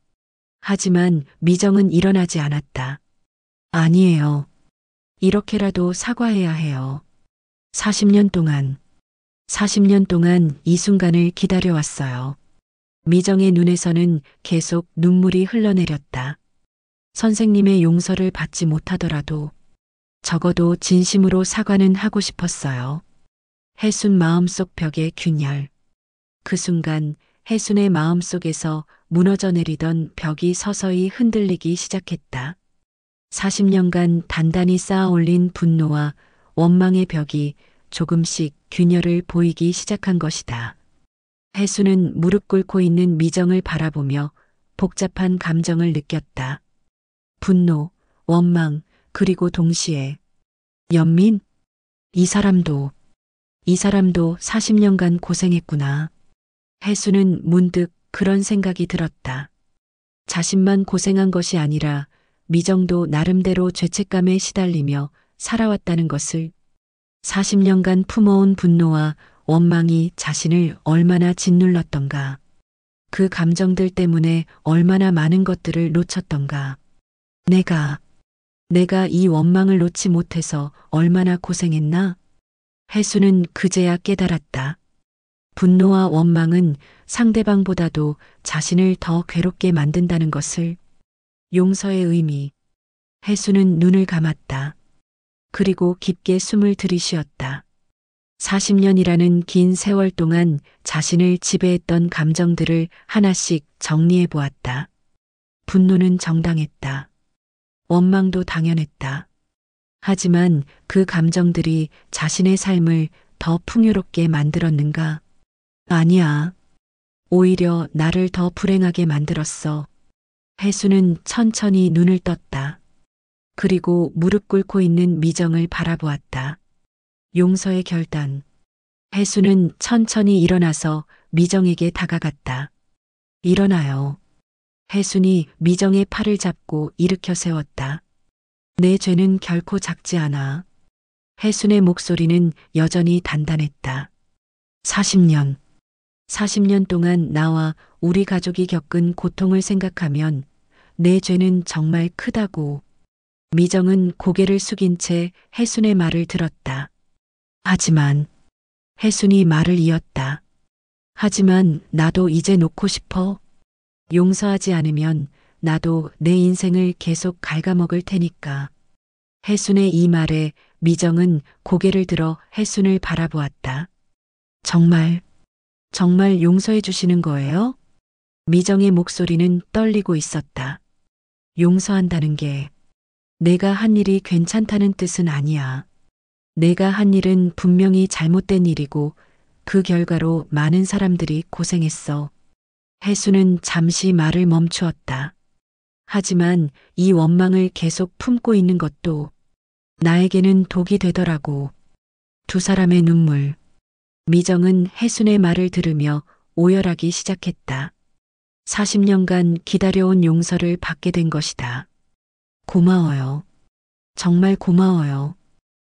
하지만 미정은 일어나지 않았다. 아니에요. 이렇게라도 사과해야 해요. 40년 동안 이 순간을 기다려왔어요. 미정의 눈에서는 계속 눈물이 흘러내렸다. 선생님의 용서를 받지 못하더라도 적어도 진심으로 사과는 하고 싶었어요. 혜순 마음속 벽의 균열. 그 순간 혜순의 마음속에서 무너져 내리던 벽이 서서히 흔들리기 시작했다. 40년간 단단히 쌓아 올린 분노와 원망의 벽이 조금씩 균열을 보이기 시작한 것이다. 혜수는 무릎 꿇고 있는 미정을 바라보며 복잡한 감정을 느꼈다. 분노, 원망, 그리고 동시에 연민? 이 사람도 40년간 고생했구나. 혜수는 문득 그런 생각이 들었다. 자신만 고생한 것이 아니라 미정도 나름대로 죄책감에 시달리며 살아왔다는 것을, 40년간 품어온 분노와 원망이 자신을 얼마나 짓눌렀던가. 그 감정들 때문에 얼마나 많은 것들을 놓쳤던가. 내가 이 원망을 놓지 못해서 얼마나 고생했나? 혜수는 그제야 깨달았다. 분노와 원망은 상대방보다도 자신을 더 괴롭게 만든다는 것을. 용서의 의미. 혜수는 눈을 감았다. 그리고 깊게 숨을 들이쉬었다. 40년이라는 긴 세월 동안 자신을 지배했던 감정들을 하나씩 정리해 보았다. 분노는 정당했다. 원망도 당연했다. 하지만 그 감정들이 자신의 삶을 더 풍요롭게 만들었는가? 아니야. 오히려 나를 더 불행하게 만들었어. 혜수는 천천히 눈을 떴다. 그리고 무릎 꿇고 있는 미정을 바라보았다. 용서의 결단. 혜수는 천천히 일어나서 미정에게 다가갔다. 일어나요. 혜순이 미정의 팔을 잡고 일으켜 세웠다. 내 죄는 결코 작지 않아. 혜순의 목소리는 여전히 단단했다. 40년 동안 나와 우리 가족이 겪은 고통을 생각하면 내 죄는 정말 크다고. 미정은 고개를 숙인 채 혜순의 말을 들었다. 하지만 혜순이 말을 이었다. 하지만 나도 이제 놓고 싶어. 용서하지 않으면 나도 내 인생을 계속 갉아먹을 테니까. 혜순의 이 말에 미정은 고개를 들어 혜순을 바라보았다. 정말 용서해 주시는 거예요? 미정의 목소리는 떨리고 있었다. 용서한다는 게 내가 한 일이 괜찮다는 뜻은 아니야. 내가 한 일은 분명히 잘못된 일이고 그 결과로 많은 사람들이 고생했어. 혜수는 잠시 말을 멈추었다. 하지만 이 원망을 계속 품고 있는 것도 나에게는 독이 되더라고. 두 사람의 눈물. 미정은 혜순의 말을 들으며 오열하기 시작했다. 40년간 기다려온 용서를 받게 된 것이다. 고마워요. 정말 고마워요.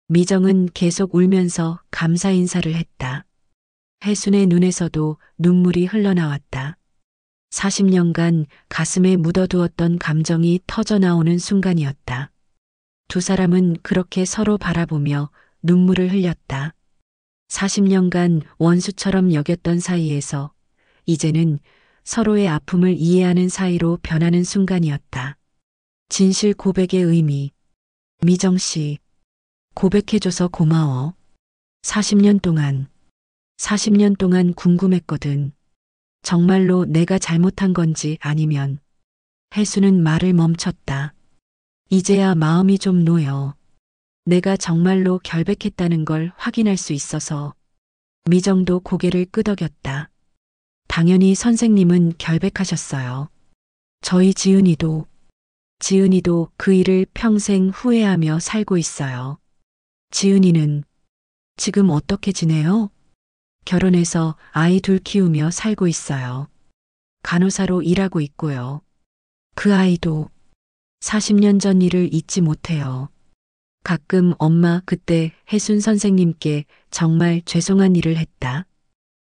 미정은 계속 울면서 감사 인사를 했다. 혜순의 눈에서도 눈물이 흘러나왔다. 40년간 가슴에 묻어두었던 감정이 터져나오는 순간이었다. 두 사람은 그렇게 서로 바라보며 눈물을 흘렸다. 40년간 원수처럼 여겼던 사이에서 이제는 서로의 아픔을 이해하는 사이로 변하는 순간이었다. 진실 고백의 의미. 미정 씨, 고백해줘서 고마워. 40년 동안 궁금했거든. 정말로 내가 잘못한 건지 아니면. 혜수는 말을 멈췄다. 이제야 마음이 좀 놓여. 내가 정말로 결백했다는 걸 확인할 수 있어서. 미정도 고개를 끄덕였다. 당연히 선생님은 결백하셨어요. 저희 지은이도 그 일을 평생 후회하며 살고 있어요. 지은이는 지금 어떻게 지내요? 결혼해서 아이 둘 키우며 살고 있어요. 간호사로 일하고 있고요. 그 아이도 40년 전 일을 잊지 못해요. 가끔 엄마 그때 혜순 선생님께 정말 죄송한 일을 했다.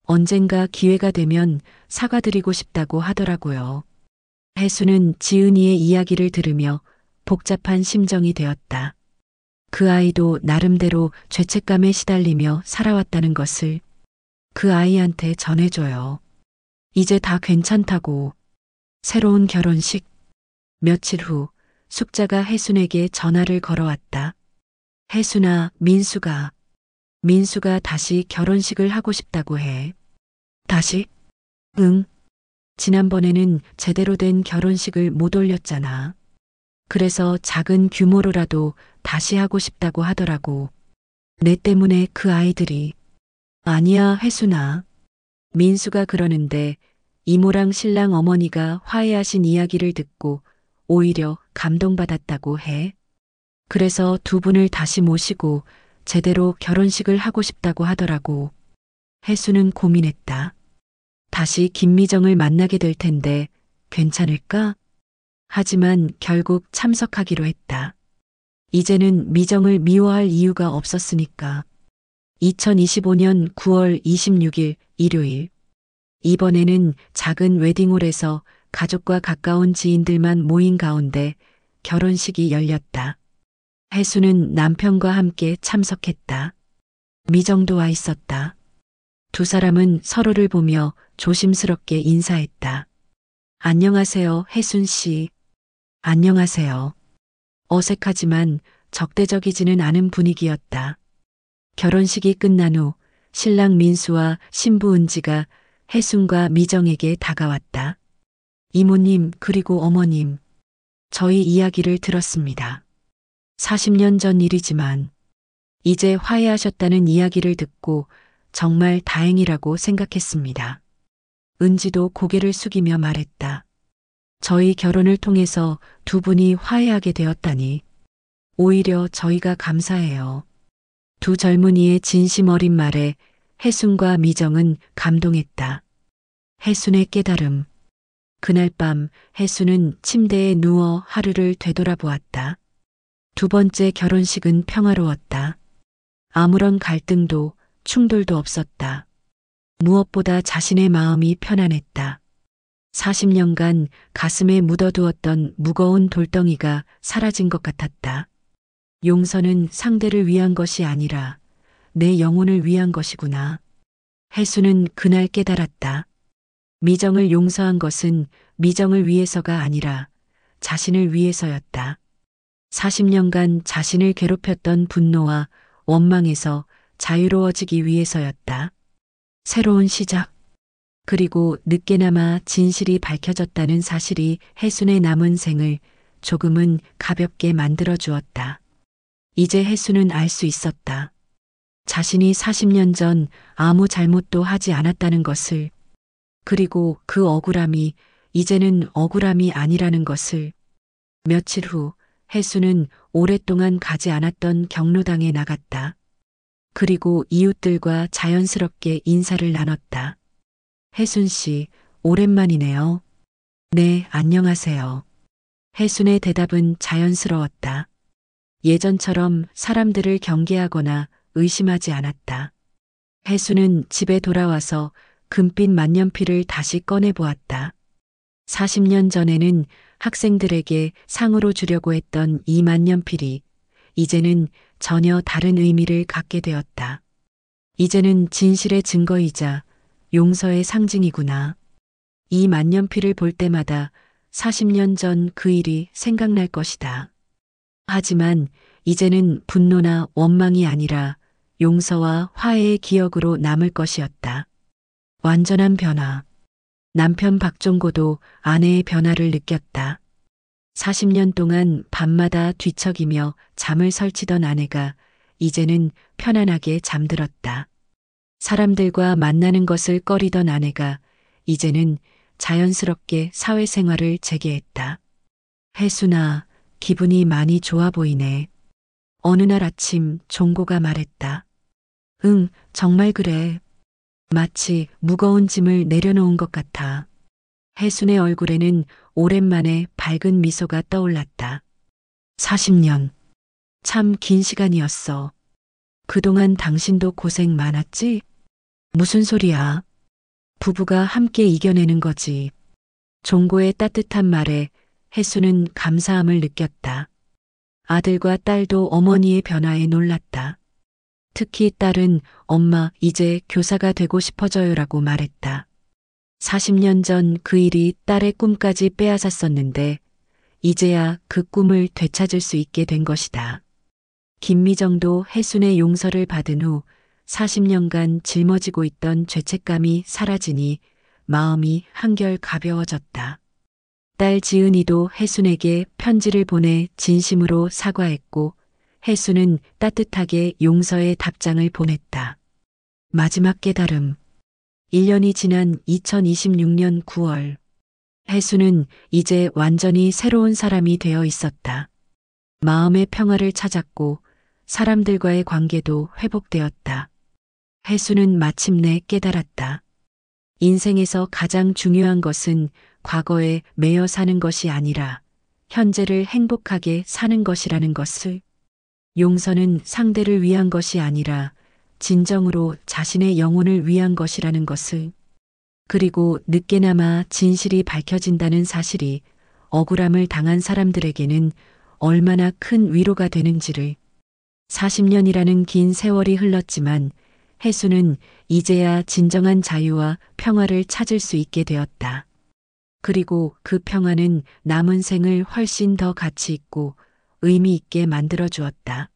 언젠가 기회가 되면 사과드리고 싶다고 하더라고요. 혜순은 지은이의 이야기를 들으며 복잡한 심정이 되었다. 그 아이도 나름대로 죄책감에 시달리며 살아왔다는 것을 그 아이한테 전해줘요. 이제 다 괜찮다고. 새로운 결혼식. 며칠 후 숙자가 혜순에게 전화를 걸어왔다. 혜순아, 민수가 다시 결혼식을 하고 싶다고 해. 다시? 응. 지난번에는 제대로 된 결혼식을 못 올렸잖아. 그래서 작은 규모로라도 다시 하고 싶다고 하더라고. 내 때문에 그 아이들이. 아니야, 혜순아. 민수가 그러는데 이모랑 신랑 어머니가 화해하신 이야기를 듣고 오히려 감동받았다고 해. 그래서 두 분을 다시 모시고 제대로 결혼식을 하고 싶다고 하더라고. 혜수는 고민했다. 다시 김미정을 만나게 될 텐데 괜찮을까? 하지만 결국 참석하기로 했다. 이제는 미정을 미워할 이유가 없었으니까. 2025년 9월 26일 일요일. 이번에는 작은 웨딩홀에서 가족과 가까운 지인들만 모인 가운데 결혼식이 열렸다. 혜수는 남편과 함께 참석했다. 미정도 와 있었다. 두 사람은 서로를 보며 조심스럽게 인사했다. 안녕하세요, 혜순 씨. 안녕하세요. 어색하지만 적대적이지는 않은 분위기였다. 결혼식이 끝난 후 신랑 민수와 신부 은지가 혜순과 미정에게 다가왔다. 이모님 그리고 어머님, 저희 이야기를 들었습니다. 40년 전 일이지만 이제 화해하셨다는 이야기를 듣고 정말 다행이라고 생각했습니다. 은지도 고개를 숙이며 말했다. 저희 결혼을 통해서 두 분이 화해하게 되었다니 오히려 저희가 감사해요. 두 젊은이의 진심 어린 말에 혜순과 미정은 감동했다. 혜순의 깨달음. 그날 밤 혜순은 침대에 누워 하루를 되돌아보았다. 두 번째 결혼식은 평화로웠다. 아무런 갈등도 충돌도 없었다. 무엇보다 자신의 마음이 편안했다. 40년간 가슴에 묻어두었던 무거운 돌덩이가 사라진 것 같았다. 용서는 상대를 위한 것이 아니라 내 영혼을 위한 것이구나. 혜수는 그날 깨달았다. 미정을 용서한 것은 미정을 위해서가 아니라 자신을 위해서였다. 40년간 자신을 괴롭혔던 분노와 원망에서 자유로워지기 위해서였다. 새로운 시작. 그리고 늦게나마 진실이 밝혀졌다는 사실이 혜순의 남은 생을 조금은 가볍게 만들어 주었다. 이제 혜순은 알 수 있었다. 자신이 40년 전 아무 잘못도 하지 않았다는 것을, 그리고 그 억울함이 이제는 억울함이 아니라는 것을. 며칠 후 혜순은 오랫동안 가지 않았던 경로당에 나갔다. 그리고 이웃들과 자연스럽게 인사를 나눴다. 혜순 씨, 오랜만이네요. 네, 안녕하세요. 혜순의 대답은 자연스러웠다. 예전처럼 사람들을 경계하거나 의심하지 않았다. 혜순은 집에 돌아와서 금빛 만년필을 다시 꺼내 보았다. 40년 전에는 학생들에게 상으로 주려고 했던 이 만년필이 이제는 전혀 다른 의미를 갖게 되었다. 이제는 진실의 증거이자 용서의 상징이구나. 이 만년필을 볼 때마다 40년 전 그 일이 생각날 것이다. 하지만 이제는 분노나 원망이 아니라 용서와 화해의 기억으로 남을 것이었다. 완전한 변화. 남편 박종고도 아내의 변화를 느꼈다. 40년 동안 밤마다 뒤척이며 잠을 설치던 아내가 이제는 편안하게 잠들었다. 사람들과 만나는 것을 꺼리던 아내가 이제는 자연스럽게 사회생활을 재개했다. 혜순아, 기분이 많이 좋아 보이네. 어느 날 아침 종고가 말했다. 응, 정말 그래. 마치 무거운 짐을 내려놓은 것 같아. 혜순의 얼굴에는 오랜만에 밝은 미소가 떠올랐다. 40년. 참 긴 시간이었어. 그동안 당신도 고생 많았지? 무슨 소리야? 부부가 함께 이겨내는 거지. 종고의 따뜻한 말에 혜수는 감사함을 느꼈다. 아들과 딸도 어머니의 변화에 놀랐다. 특히 딸은 엄마 이제 교사가 되고 싶어져요라고 말했다. 40년 전 그 일이 딸의 꿈까지 빼앗았었는데 이제야 그 꿈을 되찾을 수 있게 된 것이다. 김미정도 혜순의 용서를 받은 후 40년간 짊어지고 있던 죄책감이 사라지니 마음이 한결 가벼워졌다. 딸 지은이도 혜순에게 편지를 보내 진심으로 사과했고 혜수는 따뜻하게 용서의 답장을 보냈다. 마지막 깨달음. 1년이 지난 2026년 9월. 혜수는 이제 완전히 새로운 사람이 되어 있었다. 마음의 평화를 찾았고 사람들과의 관계도 회복되었다. 혜수는 마침내 깨달았다. 인생에서 가장 중요한 것은 과거에 매여 사는 것이 아니라 현재를 행복하게 사는 것이라는 것을. 용서는 상대를 위한 것이 아니라 진정으로 자신의 영혼을 위한 것이라는 것을. 그리고 늦게나마 진실이 밝혀진다는 사실이 억울함을 당한 사람들에게는 얼마나 큰 위로가 되는지를. 40년이라는 긴 세월이 흘렀지만 혜수는 이제야 진정한 자유와 평화를 찾을 수 있게 되었다. 그리고 그 평화는 남은 생을 훨씬 더 가치 있고 의미 있게 만들어 주었다.